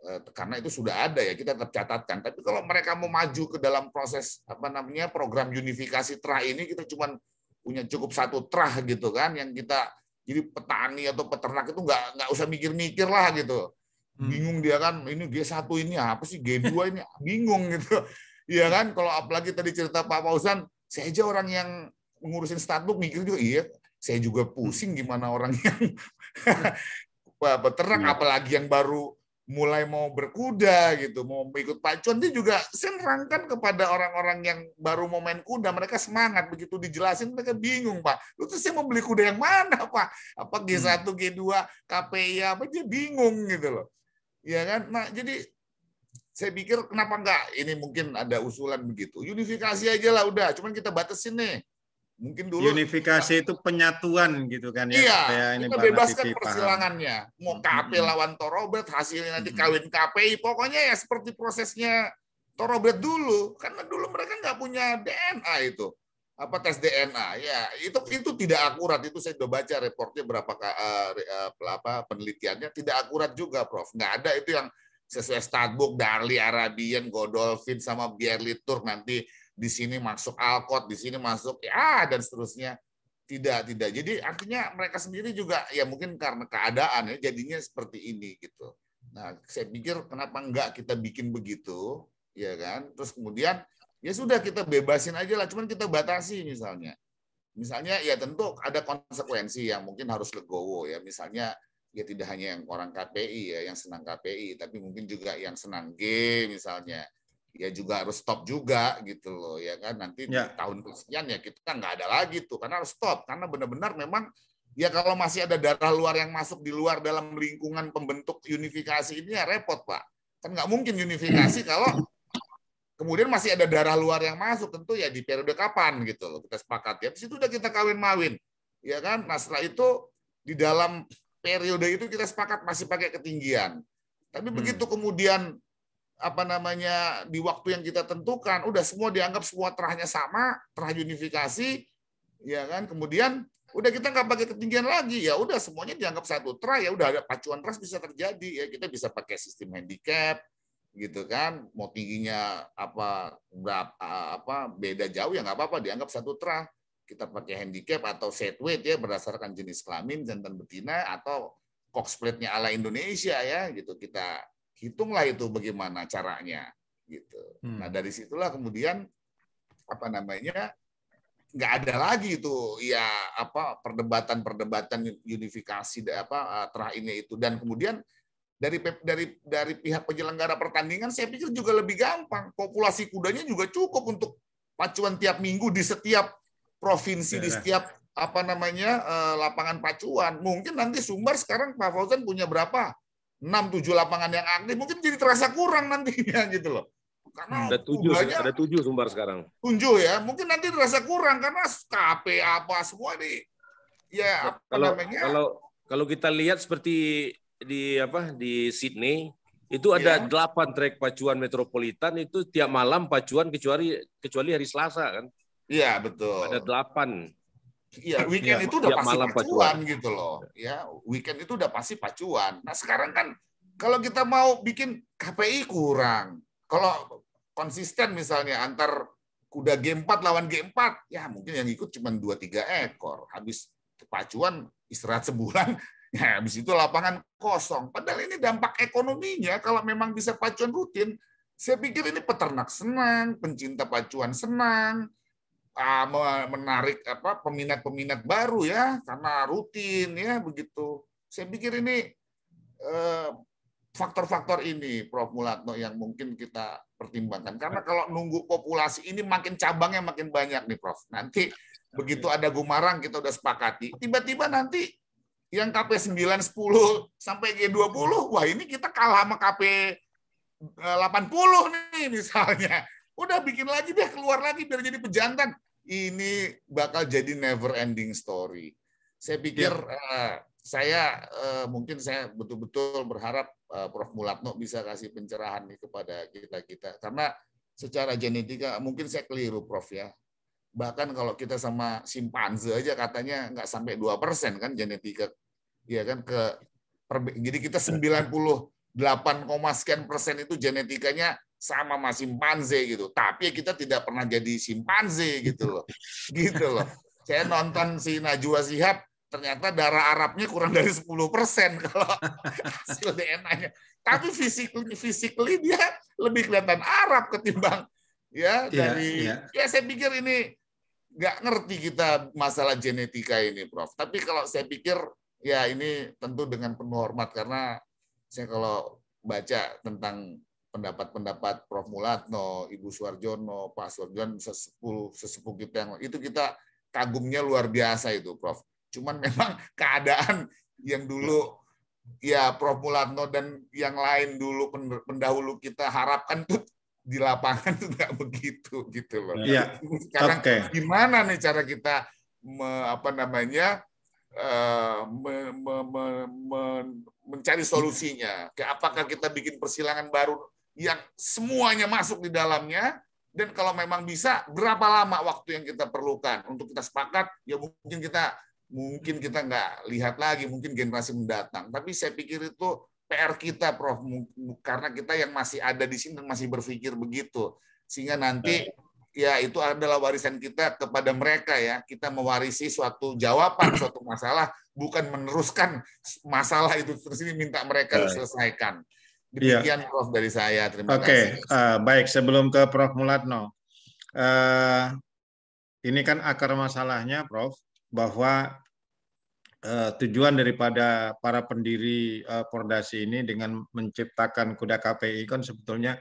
karena itu sudah ada ya kita tercatatkan. Tapi kalau mereka mau maju ke dalam proses apa namanya program unifikasi terah ini kita cuma punya cukup satu terah gitu kan yang kita jadi petani atau peternak itu nggak usah mikir-mikir lah gitu. Bingung dia kan ini G1 ini apa sih G2 ini bingung gitu. Iya kan kalau apalagi tadi cerita Pak Fauzan saya aja orang yang ngurusin statbook mikir juga iya saya juga pusing gimana orang yang peternak apalagi yang baru mulai mau berkuda gitu, mau ikut pacuan, dia juga senerangkan kepada orang-orang yang baru mau main kuda, mereka semangat, begitu dijelasin mereka bingung, Pak. Lu tuh saya mau beli kuda yang mana, Pak? Apa G1, G2, KPI, apa dia bingung gitu loh. Ya kan? Nah, jadi saya pikir kenapa enggak? Ini mungkin ada usulan begitu. Unifikasi aja lah udah, cuman kita batasin nih. Mungkin dulu unifikasi itu penyatuan gitu kan ya, iya, supaya ini kita Mbak bebaskan Nasipi paham. persilangannya. Mau KP lawan Thoroughbred, hasilnya nanti kawin KPI, pokoknya ya seperti prosesnya Thoroughbred dulu. Karena dulu mereka nggak punya DNA itu. Apa tes DNA? Ya, itu tidak akurat. Itu saya udah baca reportnya penelitiannya tidak akurat juga, Prof. Nggak ada itu yang sesuai statbook, Darley, Arabian, Godolphin sama Bierlitur, nanti di sini masuk Alcott, di sini masuk ya dan seterusnya. Tidak. Jadi artinya mereka sendiri juga ya mungkin karena keadaan ya jadinya seperti ini gitu. Nah, saya pikir kenapa enggak kita bikin begitu, ya kan? Terus kemudian ya sudah kita bebasin aja lah, cuman kita batasi misalnya. Misalnya ya tentu ada konsekuensi yang mungkin harus legowo ya. Misalnya ya tidak hanya yang orang KPI ya yang senang KPI, tapi mungkin juga yang senang G misalnya. Ya juga harus stop juga gitu loh ya kan, nanti di tahun kesekian ya kita nggak ada lagi tuh karena harus stop karena benar-benar memang ya kalau masih ada darah luar yang masuk di luar dalam lingkungan pembentuk unifikasi ini ya repot Pak, kan nggak mungkin unifikasi kalau kemudian masih ada darah luar yang masuk, tentu ya di periode kapan gitu loh kita sepakat ya, di situ udah kita kawin-mawin ya kan. Nah setelah itu di dalam periode itu kita sepakat masih pakai ketinggian, tapi begitu kemudian di waktu yang kita tentukan udah semua dianggap semua terahnya sama, terah unifikasi ya kan, kemudian udah kita nggak pakai ketinggian lagi, ya udah semuanya dianggap satu terah, ya udah ada pacuan ras bisa terjadi ya, kita bisa pakai sistem handicap gitu kan, mau tingginya berapa beda jauh ya nggak apa-apa, dianggap satu terah. Kita pakai handicap atau set weight ya berdasarkan jenis kelamin jantan betina atau cox plate-nya ala Indonesia ya gitu, kita hitunglah itu bagaimana caranya gitu. Nah dari situlah kemudian nggak ada lagi itu ya perdebatan unifikasi terah ini itu, dan kemudian dari pihak penyelenggara pertandingan saya pikir juga lebih gampang, populasi kudanya juga cukup untuk pacuan tiap minggu di setiap provinsi di setiap lapangan pacuan. Mungkin nanti Sumbar sekarang Pak Fauzan punya berapa? 6-7 lapangan yang aktif, mungkin jadi terasa kurang nantinya gitu loh. Karena ada 7 Sumbar sekarang. 7 ya, mungkin nanti terasa kurang karena KP semua ini ya kalau kita lihat seperti di Sydney itu ada 8 trek pacuan metropolitan, itu tiap malam pacuan kecuali hari Selasa kan. Iya, betul. Ada 8. Iya, weekend itu udah pasti pacuan gitu loh. Ya, weekend itu udah pasti pacuan. Nah, sekarang kan kalau kita mau bikin KPI kurang. Kalau konsisten misalnya antar kuda G4 lawan G4, ya mungkin yang ikut cuma 2-3 ekor. Habis pacuan istirahat sebulan, ya habis itu lapangan kosong. Padahal ini dampak ekonominya kalau memang bisa pacuan rutin, saya pikir ini peternak senang, pencinta pacuan senang, menarik peminat-peminat baru ya karena rutin ya begitu. Saya pikir ini faktor-faktor ini Prof Mulatno yang mungkin kita pertimbangkan, karena kalau nunggu populasi ini makin cabangnya makin banyak nih Prof. Nanti begitu ada Gumarang kita udah sepakati, tiba-tiba nanti yang KP 9, 10 sampai G20, wah ini kita kalah sama KP 80 nih misalnya. Udah bikin lagi deh, keluar lagi biar jadi pejantan. Ini bakal jadi never ending story. Saya pikir mungkin saya betul-betul berharap Prof Mulatno bisa kasih pencerahan nih kepada kita. Karena secara genetika mungkin saya keliru Prof ya. Bahkan kalau kita sama simpanse aja katanya nggak sampai 2% kan genetika. Ya kan jadi kita 98, sekian persen itu genetikanya sama sama simpanse gitu, tapi kita tidak pernah jadi simpanse gitu loh. Saya nonton si Najwa Shihab, ternyata darah Arabnya kurang dari 10% kalau hasil DNA-nya, tapi physically dia lebih kelihatan Arab ketimbang ya saya pikir ini nggak ngerti kita masalah genetika ini Prof. Tapi kalau saya pikir ya ini tentu dengan penuh hormat, karena saya kalau baca tentang pendapat Prof Mulatno, Ibu Suarjono, Pak Suarjono, sesepuh kita yang itu kita kagumnya luar biasa itu Prof. Cuman memang keadaan yang dulu ya Prof Mulatno dan yang lain dulu pendahulu kita harapkan tuh di lapangan tuh nggak begitu gitu loh. Iya. Sekarang Oke. gimana nih cara kita mencari solusinya? Apakah kita bikin persilangan baru yang semuanya masuk di dalamnya? Dan kalau memang bisa, berapa lama waktu yang kita perlukan untuk kita sepakat? Ya mungkin kita nggak lihat lagi, mungkin generasi mendatang. Tapi saya pikir itu PR kita, Prof, karena kita yang masih ada di sini dan masih berpikir begitu, sehingga nanti ya itu adalah warisan kita kepada mereka ya. Kita mewarisi suatu jawaban suatu masalah, bukan meneruskan masalah itu terus ini minta mereka selesaikan. Demikian Prof dari saya. Terima kasih. Baik, sebelum ke Prof Mulatno, ini kan akar masalahnya, Prof, bahwa tujuan daripada para pendiri Pordasi ini dengan menciptakan kuda KPI kan sebetulnya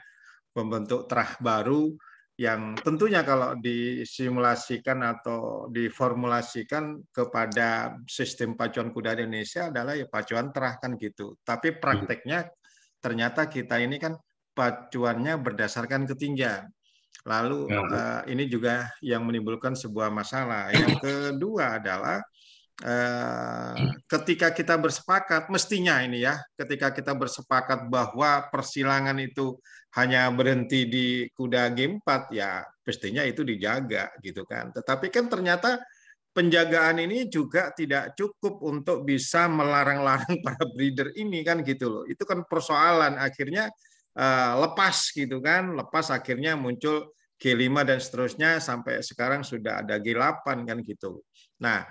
membentuk terah baru yang tentunya kalau disimulasikan atau diformulasikan kepada sistem pacuan kuda di Indonesia adalah ya pacuan terah kan gitu. Tapi prakteknya ternyata kita ini kan pacuannya berdasarkan ketinggian. Lalu ini juga yang menimbulkan sebuah masalah. Yang kedua adalah ketika kita bersepakat, mestinya ini ya, ketika kita bersepakat bahwa persilangan itu hanya berhenti di kuda G4, ya mestinya itu dijaga gitu kan. Tetapi kan ternyata penjagaan ini juga tidak cukup untuk bisa melarang-larang para breeder ini kan gitu loh. Itu kan persoalan akhirnya lepas gitu kan, lepas akhirnya muncul G5 dan seterusnya sampai sekarang sudah ada G8 kan gitu. Nah,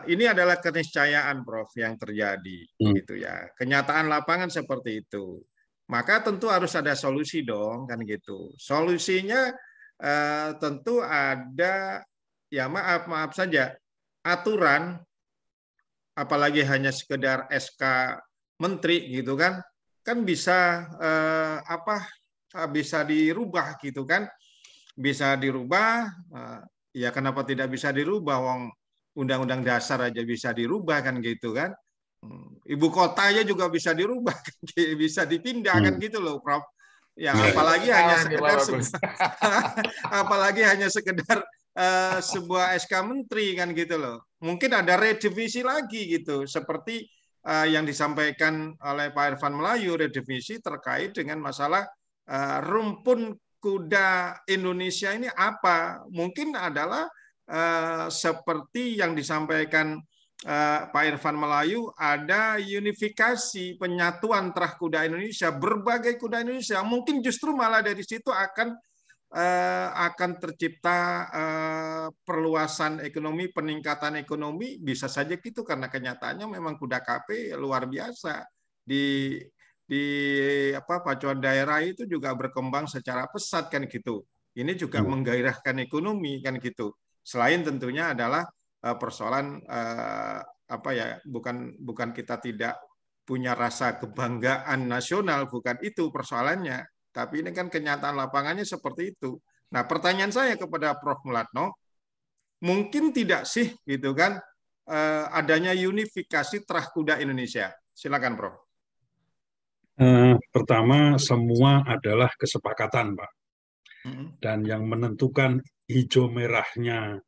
ini adalah keniscayaan, Prof, yang terjadi, gitu ya. Kenyataan lapangan seperti itu. Maka tentu harus ada solusi dong, kan gitu. Solusinya tentu ada, ya maaf saja, aturan, apalagi hanya sekedar SK Menteri, gitu kan bisa bisa dirubah, gitu kan? Bisa dirubah, ya kenapa tidak bisa dirubah, wong Undang-Undang Dasar aja bisa dirubah kan gitu kan. Ibu kota aja juga bisa dirubah kan, bisa dipindah kan gitu loh, Prof. Ya apalagi hanya sekedar apalagi hanya sekedar sebuah SK Menteri kan gitu loh. Mungkin ada redevisi lagi gitu, seperti yang disampaikan oleh Pak Irfan Melayu, redevisi terkait dengan masalah rumpun kuda Indonesia ini apa? Mungkin adalah seperti yang disampaikan Pak Irfan Melayu, ada unifikasi penyatuan terah kuda Indonesia, berbagai kuda Indonesia. Mungkin justru malah dari situ akan tercipta perluasan ekonomi, peningkatan ekonomi, bisa saja gitu karena kenyataannya memang kuda KP luar biasa di pacuan daerah itu juga berkembang secara pesat kan gitu. Ini juga menggairahkan ekonomi kan gitu. Selain tentunya adalah persoalan bukan kita tidak punya rasa kebanggaan nasional, bukan itu persoalannya, tapi ini kan kenyataan lapangannya seperti itu. Nah, pertanyaan saya kepada Prof Mulatno, mungkin tidak sih gitu kan adanya unifikasi terah kuda Indonesia? Silakan, Prof. Pertama, semua adalah kesepakatan, Pak. Dan yang menentukan hijau merahnya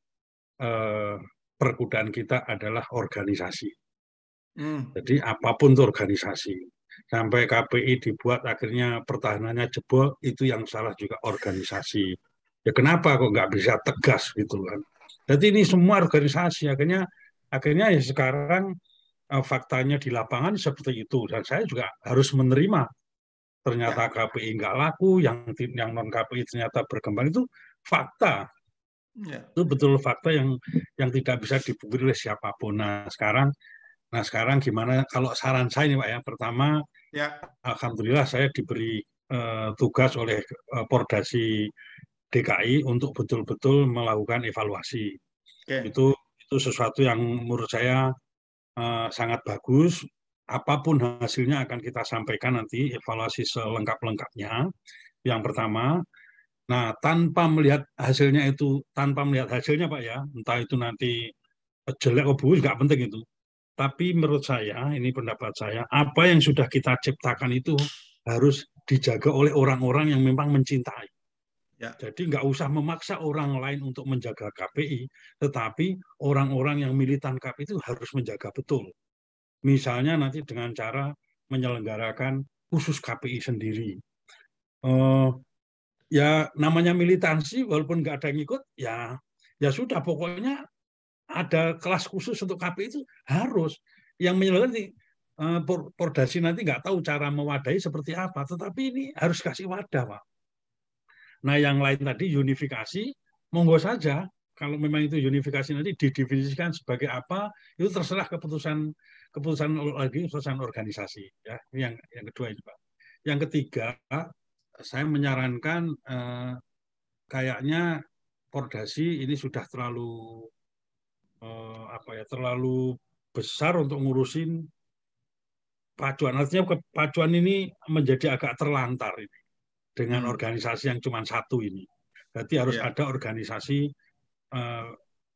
perkudaan kita adalah organisasi. Jadi apapun itu organisasi. Sampai KPI dibuat akhirnya pertahanannya jebol, itu yang salah juga organisasi. Ya kenapa kok nggak bisa tegas gitu kan? Jadi ini semua organisasi. Akhirnya ya sekarang faktanya di lapangan seperti itu. Dan saya juga harus menerima. Ternyata KPI nggak laku, yang non KPI ternyata berkembang, itu fakta. Itu betul fakta yang tidak bisa dipungkiri oleh siapapun. Nah sekarang gimana? Kalau saran saya nih Pak ya, pertama, alhamdulillah saya diberi tugas oleh Pordasi DKI untuk betul-betul melakukan evaluasi. Itu sesuatu yang menurut saya sangat bagus. Apapun hasilnya akan kita sampaikan nanti, evaluasi selengkap-lengkapnya. Yang pertama, nah tanpa melihat hasilnya Pak ya, entah itu nanti jelek atau bagus, nggak penting itu. Tapi menurut saya, ini pendapat saya, apa yang sudah kita ciptakan itu harus dijaga oleh orang-orang yang memang mencintai. Ya. Jadi nggak usah memaksa orang lain untuk menjaga KPI, tetapi orang-orang yang militan KPI itu harus menjaga betul. Misalnya nanti dengan cara menyelenggarakan khusus KPI sendiri. Ya namanya militansi, walaupun nggak ada yang ikut, ya sudah, pokoknya ada kelas khusus untuk KPI itu harus. Yang menyelenggarakan Pordasi nanti nggak tahu cara mewadahi seperti apa, tetapi ini harus kasih wadah, Pak. Nah, yang lain tadi unifikasi, monggo saja. Kalau memang itu unifikasi nanti didefinisikan sebagai apa, itu terserah keputusan organisasi. Ya, yang kedua ini, Pak. Yang ketiga, saya menyarankan kayaknya Pordasi ini sudah terlalu terlalu besar untuk ngurusin pacuan. Artinya pacuan ini menjadi agak terlantar ini dengan organisasi yang cuma satu ini. Berarti harus ada organisasi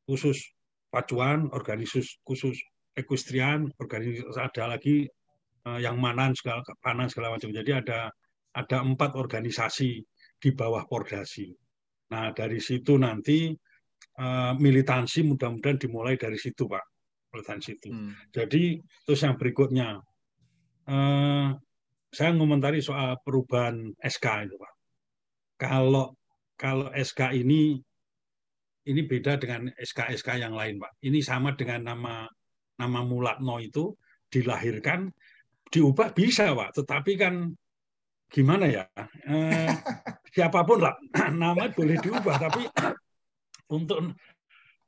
khusus pacuan, organisasi khusus ekuestrian, organisasi ada lagi yang panan segala macam. Jadi ada 4 organisasi di bawah Pordasi. Nah, dari situ nanti militansi mudah-mudahan dimulai dari situ, Pak. Militansi itu. Jadi terus yang berikutnya, saya ngomentari soal perubahan SK itu, Pak. Kalau SK ini beda dengan SK-SK yang lain, Pak. Ini sama dengan nama Mulatno itu dilahirkan, diubah bisa, Pak. Tetapi kan gimana ya? Siapapun lah, nama boleh diubah, tapi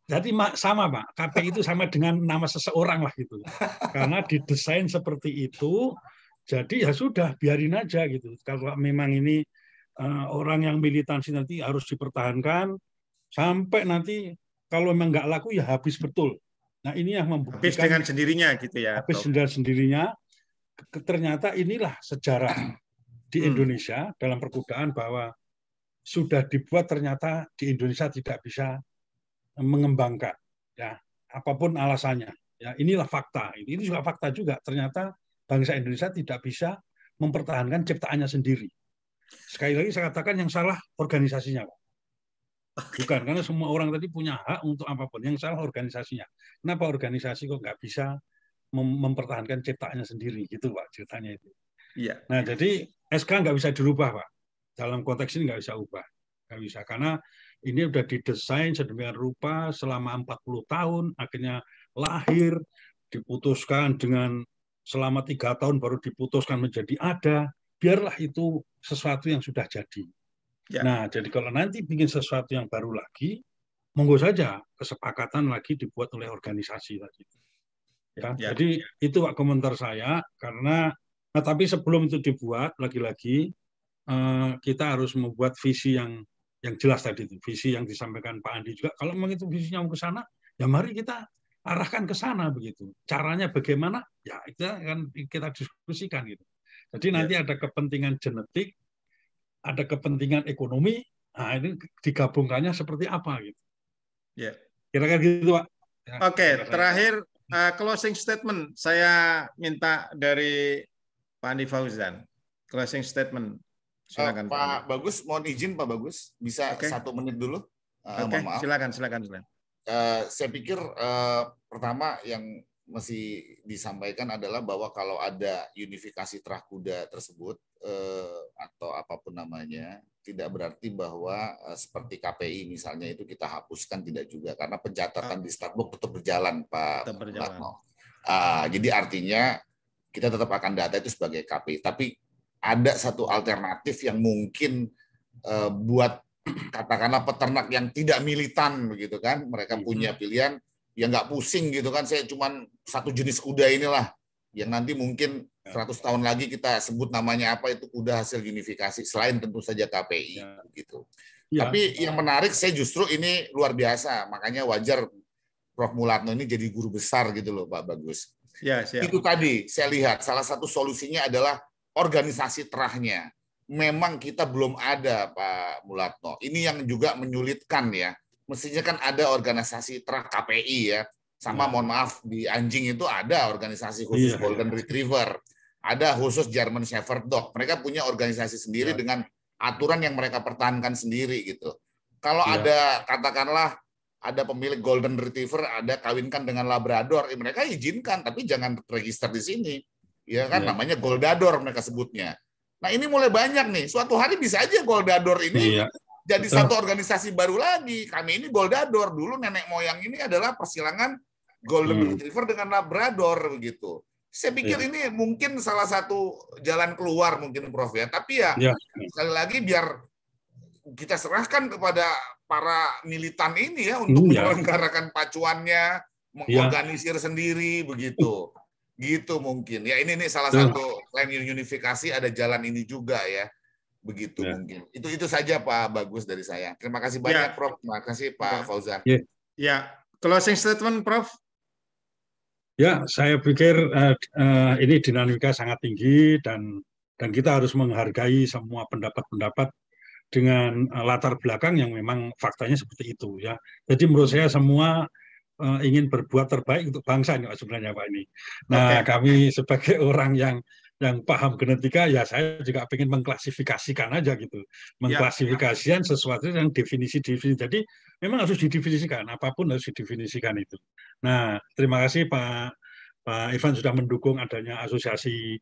jadi sama, Pak. KPI itu sama dengan nama seseorang lah gitu. Karena didesain seperti itu, jadi ya sudah, biarin aja gitu. Kalau memang ini orang yang militansi nanti harus dipertahankan sampai nanti kalau memang nggak laku ya habis betul. Nah, ini yang membuktikan habis dengan sendirinya gitu ya. Habis dengan sendirinya. Ternyata inilah sejarah di Indonesia dalam perkudaan bahwa sudah dibuat ternyata di Indonesia tidak bisa mengembangkan, ya apapun alasannya. Ya inilah fakta. Ini juga fakta juga. Ternyata bangsa Indonesia tidak bisa mempertahankan ciptaannya sendiri. Sekali lagi saya katakan yang salah organisasinya, Pak. Bukan, karena semua orang tadi punya hak untuk apapun. Yang salah organisasinya. Kenapa organisasi kok nggak bisa mempertahankan ciptaannya sendiri, gitu, Pak, ceritanya itu. Iya. Nah, jadi SK nggak bisa dirubah, Pak. Dalam konteks ini nggak bisa ubah. Nggak bisa, karena ini sudah didesain sedemikian rupa selama 40 tahun, akhirnya lahir, diputuskan dengan selama 3 tahun baru diputuskan menjadi ada, biarlah itu sesuatu yang sudah jadi. Ya. Nah, jadi kalau nanti bikin sesuatu yang baru lagi, monggo saja kesepakatan lagi dibuat oleh organisasi tadi. Ya. Jadi itu Pak komentar saya, karena tapi sebelum itu dibuat, lagi-lagi kita harus membuat visi yang jelas tadi itu, visi yang disampaikan Pak Andi juga. Kalau memang itu visinya mau ke sana, ya mari kita arahkan ke sana begitu. Caranya bagaimana? Ya itu kan kita diskusikan gitu. Jadi nanti ada kepentingan genetik, ada kepentingan ekonomi. Nah ini digabungkannya seperti apa gitu. Ya. Kira-kira gitu Pak. Ya, Oke, terakhir closing statement saya minta dari Pak Andi Fauzan. Closing statement. Silakan Pak Bagus, mohon izin Pak Bagus, bisa 1 menit dulu? Oke, silakan. Saya pikir pertama yang mesti disampaikan adalah bahwa kalau ada unifikasi terah kuda tersebut atau apapun namanya, tidak berarti bahwa seperti KPI misalnya itu kita hapuskan, tidak juga, karena pencatatan di Statbook tetap berjalan, Pak Mulatno. Jadi artinya kita tetap akan data itu sebagai KPI, tapi ada satu alternatif yang mungkin buat katakanlah peternak yang tidak militan begitu kan, mereka punya pilihan yang nggak pusing gitu kan, saya cuman satu jenis kuda inilah yang nanti mungkin 100 tahun lagi kita sebut namanya apa, itu kuda hasil unifikasi, selain tentu saja KPI gitu. Tapi yang menarik, saya justru ini luar biasa, makanya wajar Prof Mulatno ini jadi guru besar gitu loh Pak Bagus. Ya, siap. Itu tadi saya lihat salah satu solusinya adalah organisasi terahnya. Memang kita belum ada Pak Mulatno. Ini yang juga menyulitkan ya. Mestinya kan ada organisasi terah KPI ya. Sama mohon maaf, di anjing itu ada organisasi khusus Golden Retriever. ada khusus German Shepherd Dog. Mereka punya organisasi sendiri dengan aturan yang mereka pertahankan sendiri gitu. Kalau ada katakanlah ada pemilik Golden Retriever, ada kawinkan dengan Labrador, mereka izinkan, tapi jangan register di sini. Ya kan, namanya Goldador mereka sebutnya. Nah ini mulai banyak nih. Suatu hari bisa aja Goldador ini jadi satu organisasi baru lagi. Kami ini Goldador. Dulu nenek moyang ini adalah persilangan Golden Retriever dengan Labrador begitu. Saya pikir ini mungkin salah satu jalan keluar mungkin Prof ya. Tapi ya sekali lagi biar kita serahkan kepada para militan ini ya untuk menyelenggarakan pacuannya, mengorganisir sendiri begitu. Gitu mungkin. Ya ini salah satu selain unifikasi ada jalan ini juga ya. Begitu mungkin. Itu saja Pak Bagus dari saya. Terima kasih banyak Prof. Terima kasih Pak Fauzan. Ya, closing statement Prof. Ya, saya pikir ini dinamika sangat tinggi dan kita harus menghargai semua pendapat-pendapat dengan latar belakang yang memang faktanya seperti itu ya. Jadi menurut saya semua ingin berbuat terbaik untuk bangsa ini sebenarnya Pak ini. Nah, kami sebagai orang yang paham genetika, ya saya juga ingin mengklasifikasikan aja gitu. Mengklasifikasikan sesuatu yang definisi-definisi. Jadi memang harus didefinisikan, apapun harus didefinisikan itu. Nah, terima kasih Pak Irfan sudah mendukung adanya asosiasi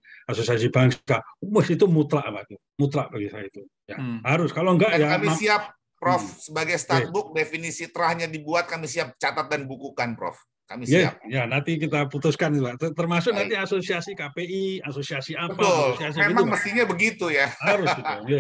bangsa. Itu mutlak Pak, mutlak bagi saya itu. Ya, harus. Kalau enggak dan kami siap Prof, sebagai statbook definisi terahnya dibuat, kami siap catat dan bukukan, Prof. Kami siap. Ya, nanti kita putuskan, termasuk nanti asosiasi KPI, asosiasi apa. Betul, asosiasi memang gitu, mestinya begitu ya. Harus gitu.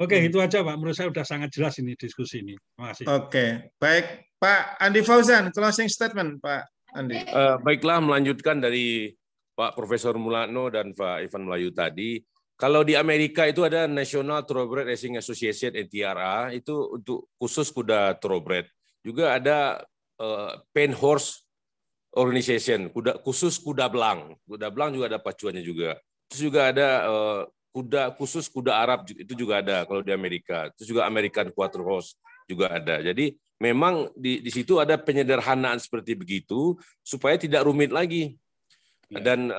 Oke, itu aja Pak. Menurut saya sudah sangat jelas ini diskusi ini. Terima kasih. Oke, baik Pak Andi Fauzan, closing statement Pak Andi. Baiklah, melanjutkan dari Pak Profesor Mulakno dan Pak Irfan Melayu tadi. Kalau di Amerika itu ada National Thoroughbred Racing Association (NTRA), itu untuk khusus kuda thoroughbred. Juga ada Pen Horse Organization, khusus kuda belang. Kuda belang juga ada pacuannya juga. Terus juga ada khusus kuda Arab, itu juga ada kalau di Amerika. Terus juga American Quarter Horse juga ada. Jadi memang di situ ada penyederhanaan seperti begitu supaya tidak rumit lagi. Dan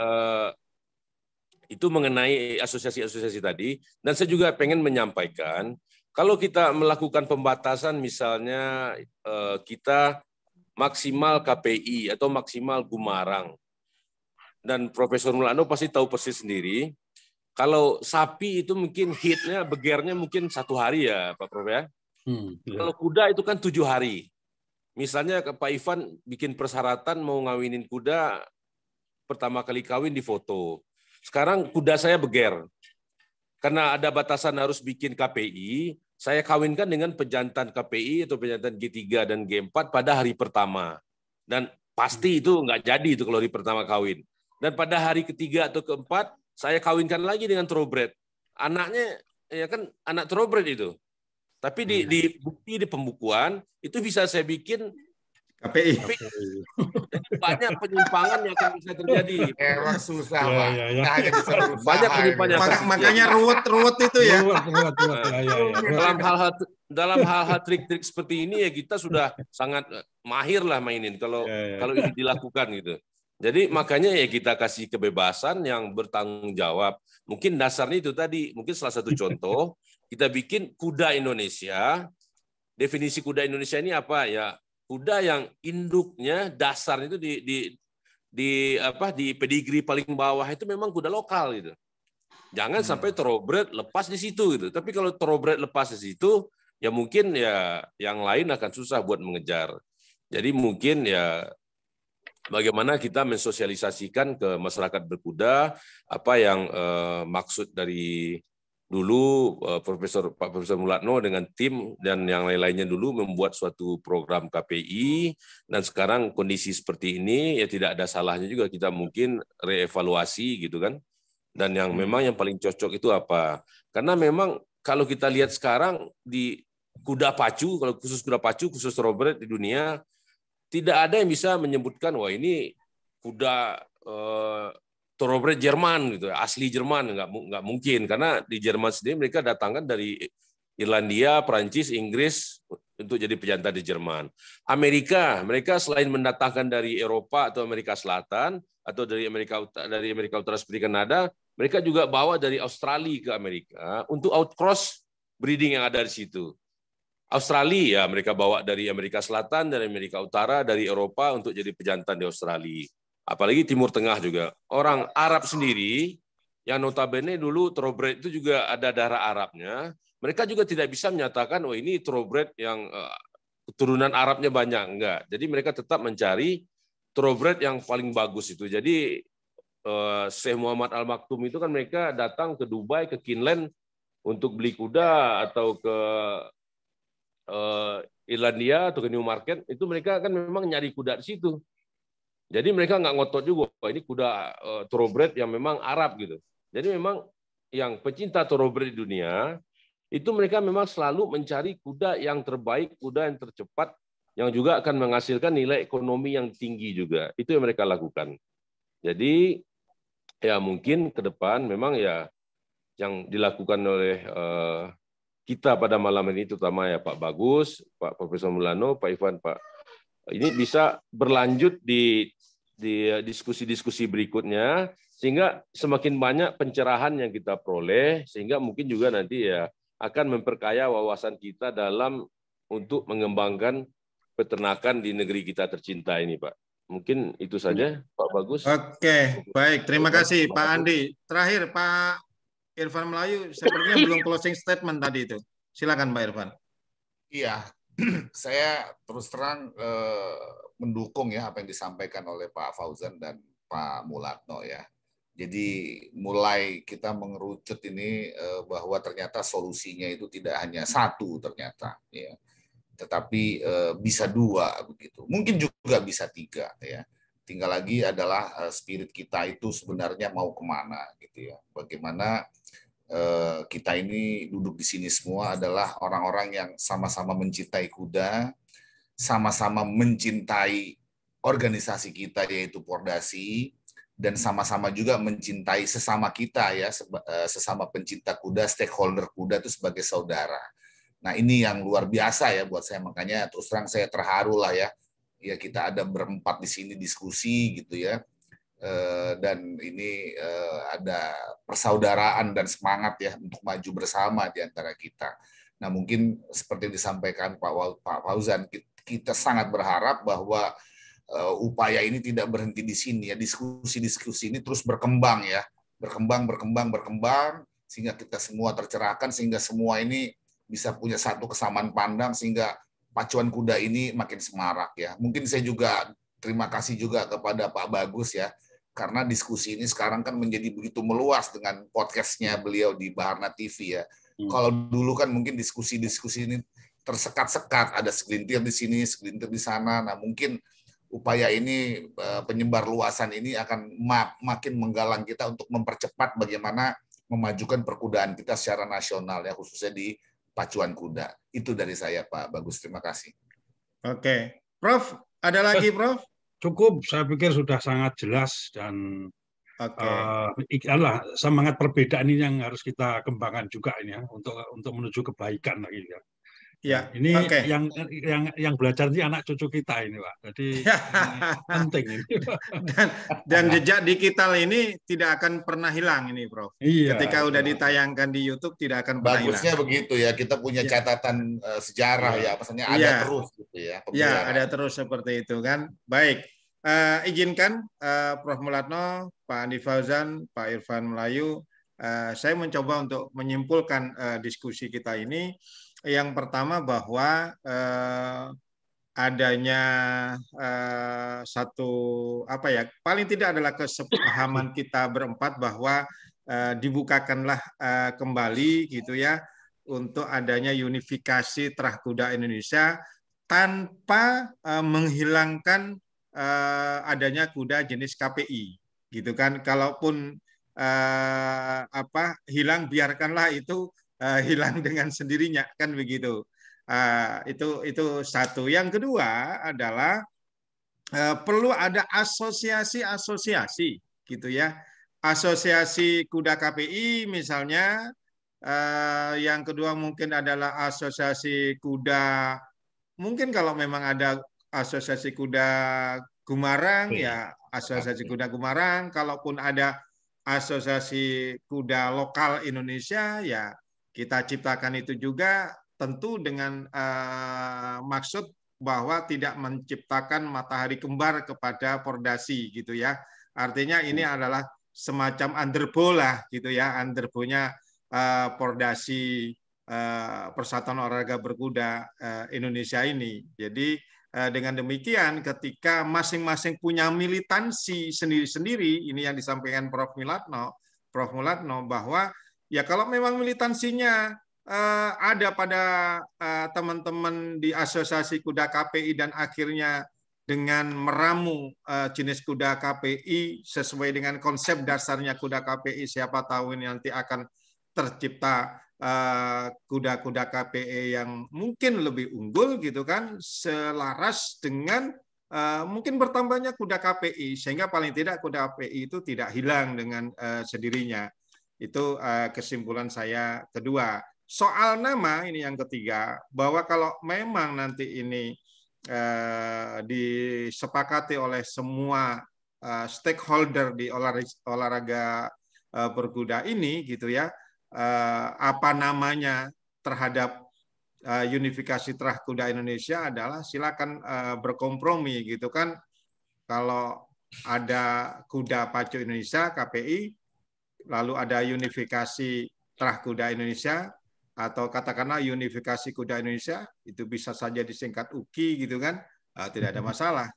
itu mengenai asosiasi-asosiasi tadi. Dan saya juga pengen menyampaikan, kalau kita melakukan pembatasan, misalnya kita maksimal KPI atau maksimal Gumarang, dan Profesor Mulakno pasti tahu persis sendiri, kalau sapi itu mungkin hitnya, begernya mungkin 1 hari ya Pak Prof ya. Kalau kuda itu kan 7 hari. Misalnya Pak Ivan bikin persyaratan mau ngawinin kuda, pertama kali kawin di foto. Sekarang kuda saya beger. Karena ada batasan harus bikin KPI, saya kawinkan dengan pejantan KPI atau pejantan G3 dan G4 pada hari pertama. Dan pasti itu nggak jadi itu kalau hari pertama kawin. Dan pada hari ketiga atau keempat, saya kawinkan lagi dengan thoroughbred. Anaknya ya kan anak thoroughbred itu. Tapi di bukti, di pembukuan, itu bisa saya bikin KPI. Banyak penyimpangan yang akan bisa terjadi. Emang susah, Pak. Banyak penyimpangan. Makanya ruwet itu ya. Dalam hal-hal trik-trik seperti ini ya kita sudah sangat mahir lah mainin kalau ini dilakukan gitu. Jadi makanya ya kita kasih kebebasan yang bertanggung jawab. Mungkin dasarnya itu tadi, mungkin salah satu contoh kita bikin kuda Indonesia. Definisi kuda Indonesia ini apa ya? Kuda yang induknya dasarnya itu di pedigree paling bawah itu memang kuda lokal gitu. Jangan sampai thoroughbred lepas di situ gitu. Tapi kalau thoroughbred lepas di situ ya mungkin ya yang lain akan susah buat mengejar. Jadi mungkin ya bagaimana kita mensosialisasikan ke masyarakat berkuda apa yang maksud dari dulu Pak Profesor Mulakno dengan tim dan yang lain-lainnya dulu membuat suatu program KPI, dan sekarang kondisi seperti ini ya tidak ada salahnya juga kita mungkin reevaluasi gitu kan. Dan yang memang yang paling cocok itu apa? Karena memang kalau kita lihat sekarang di kuda pacu, kalau khusus kuda pacu, khusus thoroughbred di dunia, tidak ada yang bisa menyebutkan wah ini kuda thoroughbred Jerman gitu, asli Jerman, nggak mungkin karena di Jerman sendiri mereka datangkan dari Irlandia, Prancis, Inggris untuk jadi pejantan di Jerman. Amerika, mereka selain mendatangkan dari Eropa atau Amerika Selatan atau dari Amerika Utara seperti Kanada, mereka juga bawa dari Australia ke Amerika untuk outcross breeding yang ada di situ. Australia ya mereka bawa dari Amerika Selatan, dari Amerika Utara, dari Eropa untuk jadi pejantan di Australia. Apalagi Timur Tengah juga. Orang Arab sendiri, yang notabene dulu thoroughbred itu juga ada darah Arabnya, mereka juga tidak bisa menyatakan, oh ini thoroughbred yang keturunan Arabnya banyak. Enggak. Jadi mereka tetap mencari thoroughbred yang paling bagus itu. Jadi Syekh Muhammad Al Maktoum itu kan mereka datang ke Dubai, ke Kinland untuk beli kuda atau ke Irlandia atau ke Newmarket, itu mereka kan memang nyari kuda di situ. Jadi mereka nggak ngotot juga, ini kuda thoroughbred yang memang Arab gitu. Jadi memang yang pecinta thoroughbred di dunia itu mereka memang selalu mencari kuda yang terbaik, kuda yang tercepat, yang juga akan menghasilkan nilai ekonomi yang tinggi juga. Itu yang mereka lakukan. Jadi ya mungkin ke depan memang ya yang dilakukan oleh kita pada malam ini, terutama ya Pak Bagus, Pak Profesor Mulano, Pak Ivan, Pak, ini bisa berlanjut di diskusi-diskusi berikutnya, sehingga semakin banyak pencerahan yang kita peroleh, sehingga mungkin juga nanti ya akan memperkaya wawasan kita dalam untuk mengembangkan peternakan di negeri kita tercinta ini, Pak. Mungkin itu saja, Pak Bagus. Oke, baik. Terima kasih, Pak Andi. Terakhir, Pak Irfan Melayu, sepertinya belum closing statement tadi itu. Silakan, Pak Irfan. Iya, saya terus terang mendukung ya apa yang disampaikan oleh Pak Fauzan dan Pak Mulatno ya. Jadi mulai kita mengerucut ini bahwa ternyata solusinya itu tidak hanya satu ternyata, ya, tetapi bisa dua begitu. Mungkin juga bisa tiga ya. Tinggal lagi adalah spirit kita itu sebenarnya mau kemana gitu ya. Bagaimana kita ini duduk di sini semua adalah orang-orang yang sama-sama mencintai kuda, sama-sama mencintai organisasi kita yaitu Pordasi, dan sama-sama juga mencintai sesama kita ya, sesama pencinta kuda, stakeholder kuda itu sebagai saudara. Nah ini yang luar biasa ya buat saya, makanya terus terang saya terharu lah ya. Ya kita ada berempat di sini diskusi gitu ya. Dan ini ada persaudaraan dan semangat ya untuk maju bersama di antara kita. Nah mungkin seperti yang disampaikan Pak Fauzan, kita sangat berharap bahwa upaya ini tidak berhenti di sini ya, diskusi-diskusi ini terus berkembang ya, berkembang sehingga kita semua tercerahkan, sehingga semua ini bisa punya satu kesamaan pandang, sehingga pacuan kuda ini makin semarak ya. Mungkin saya juga terima kasih juga kepada Pak Bagus ya, karena diskusi ini sekarang kan menjadi begitu meluas dengan podcastnya beliau di Baharna TV ya. Kalau dulu kan mungkin diskusi-diskusi ini tersekat-sekat, ada segelintir di sini, segelintir di sana. Nah mungkin upaya ini, penyebar luasan ini akan makin menggalang kita untuk mempercepat bagaimana memajukan perkudaan kita secara nasional ya, khususnya di pacuan kuda. Itu dari saya Pak Bagus, terima kasih. Oke, Prof, ada lagi Prof? Cukup, saya pikir sudah sangat jelas dan semangat perbedaan ini yang harus kita kembangkan juga ini ya, untuk menuju kebaikan lagi ya. Ya, ini yang belajar ini anak cucu kita ini Pak. Jadi penting ini. Dan jejak digital ini tidak akan pernah hilang ini Prof. Iya, ketika udah ditayangkan di YouTube tidak akan pernah hilang. Bagusnya begitu ya, kita punya catatan sejarah ya, maksudnya ada terus gitu ya. Ya, ada terus seperti itu kan. Baik, izinkan Prof. Mulatno, Pak Andi Fauzan, Pak Irfan Melayu, saya mencoba untuk menyimpulkan diskusi kita ini. Yang pertama bahwa adanya satu paling tidak adalah kesepahaman kita berempat bahwa dibukakanlah kembali gitu ya untuk adanya unifikasi terah kuda Indonesia tanpa menghilangkan adanya kuda jenis KPI gitu kan. Kalaupun hilang, biarkanlah itu hilang dengan sendirinya kan begitu. Itu satu. Yang kedua adalah perlu ada asosiasi-asosiasi gitu ya. Asosiasi kuda KPI misalnya. Yang kedua mungkin adalah asosiasi kuda. Mungkin kalau memang ada asosiasi kuda Gumarang ya asosiasi kuda Gumarang. Kalaupun ada asosiasi kuda lokal Indonesia, ya kita ciptakan itu juga tentu dengan maksud bahwa tidak menciptakan matahari kembar kepada Pordasi gitu ya. Artinya ini adalah semacam underbow lah gitu ya, underbow-nya Pordasi Persatuan Olahraga Berkuda Indonesia ini. Jadi dengan demikian ketika masing-masing punya militansi sendiri-sendiri, ini yang disampaikan Prof. Mulatno bahwa ya kalau memang militansinya ada pada teman-teman di Asosiasi Kuda KPI dan akhirnya dengan meramu jenis kuda KPI sesuai dengan konsep dasarnya kuda KPI, siapa tahu ini nanti akan tercipta kuda-kuda KPI yang mungkin lebih unggul gitu kan, selaras dengan mungkin bertambahnya kuda KPI, sehingga paling tidak kuda KPI itu tidak hilang dengan sendirinya. Itu kesimpulan saya kedua. Soal nama ini yang ketiga, bahwa kalau memang nanti ini disepakati oleh semua stakeholder di olahraga berkuda ini gitu ya, apa namanya terhadap unifikasi Trah Kuda Indonesia adalah silakan berkompromi gitu kan. Kalau ada Kuda Pacu Indonesia KPI, lalu ada unifikasi Trah Kuda Indonesia, atau katakanlah unifikasi kuda Indonesia, itu bisa saja disingkat UKI gitu kan, tidak ada masalah.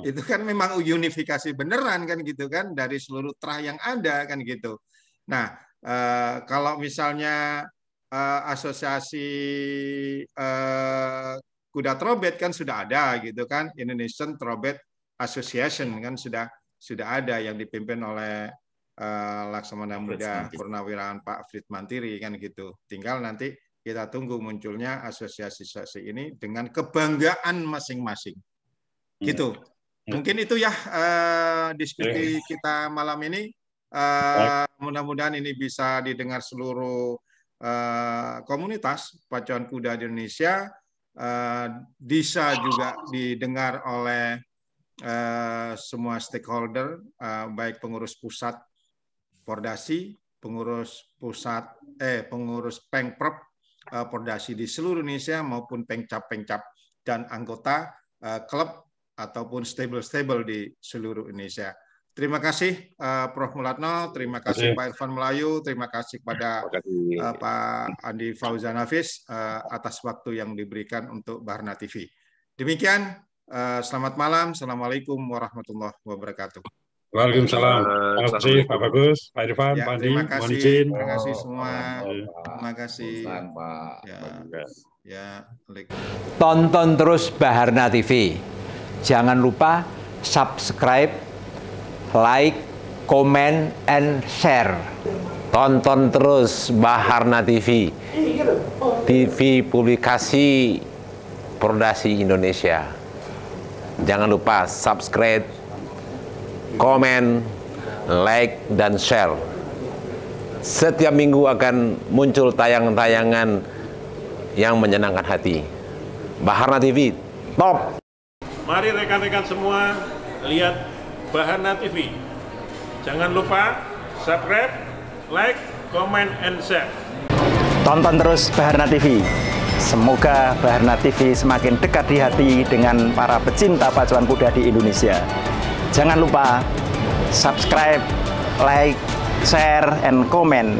Itu kan memang unifikasi beneran kan gitu kan, dari seluruh trah yang ada kan gitu. Nah, kalau misalnya asosiasi kuda trobet kan sudah ada gitu kan, Indonesian Trobet Association kan sudah ada yang dipimpin oleh Laksamana Muda Purnawirawan Pak Fritz Mantiri kan gitu. Tinggal nanti kita tunggu munculnya asosiasi ini dengan kebanggaan masing-masing. Gitu. Mungkin itu ya diskusi kita malam ini. Mudah-mudahan ini bisa didengar seluruh komunitas pacuan kuda di Indonesia, bisa juga didengar oleh semua stakeholder, baik pengurus pusat Pordasi, pengurus pusat pengurus Pengprov Pordasi di seluruh Indonesia maupun pengcap dan anggota klub ataupun stable di seluruh Indonesia. Terima kasih Prof. Mulatno, terima kasih Pak Irfan Melayu, terima kasih kepada Pak Andi Fauzan Hafiz atas waktu yang diberikan untuk Baharna TV. Demikian, selamat malam, Assalamualaikum warahmatullahi wabarakatuh. Waalaikumsalam. Terima kasih Pak Bagus, Pak Irfan, Ya, Pak Andi, terima mohon kasih, izin. terima kasih semua. Terima kasih. Tonton terus Baharna TV. Jangan lupa subscribe, like, comment, and share. Tonton terus Baharna TV, TV publikasi Pordasi Indonesia. Jangan lupa subscribe, komen, like, dan share. Setiap minggu akan muncul tayangan-tayangan yang menyenangkan hati. Baharna TV, top! Mari rekan-rekan semua lihat Baharna TV. Jangan lupa subscribe, like, comment, and share. Tonton terus Baharna TV. Semoga Baharna TV semakin dekat di hati dengan para pecinta pacuan kuda di Indonesia. Jangan lupa subscribe, like, share, and comment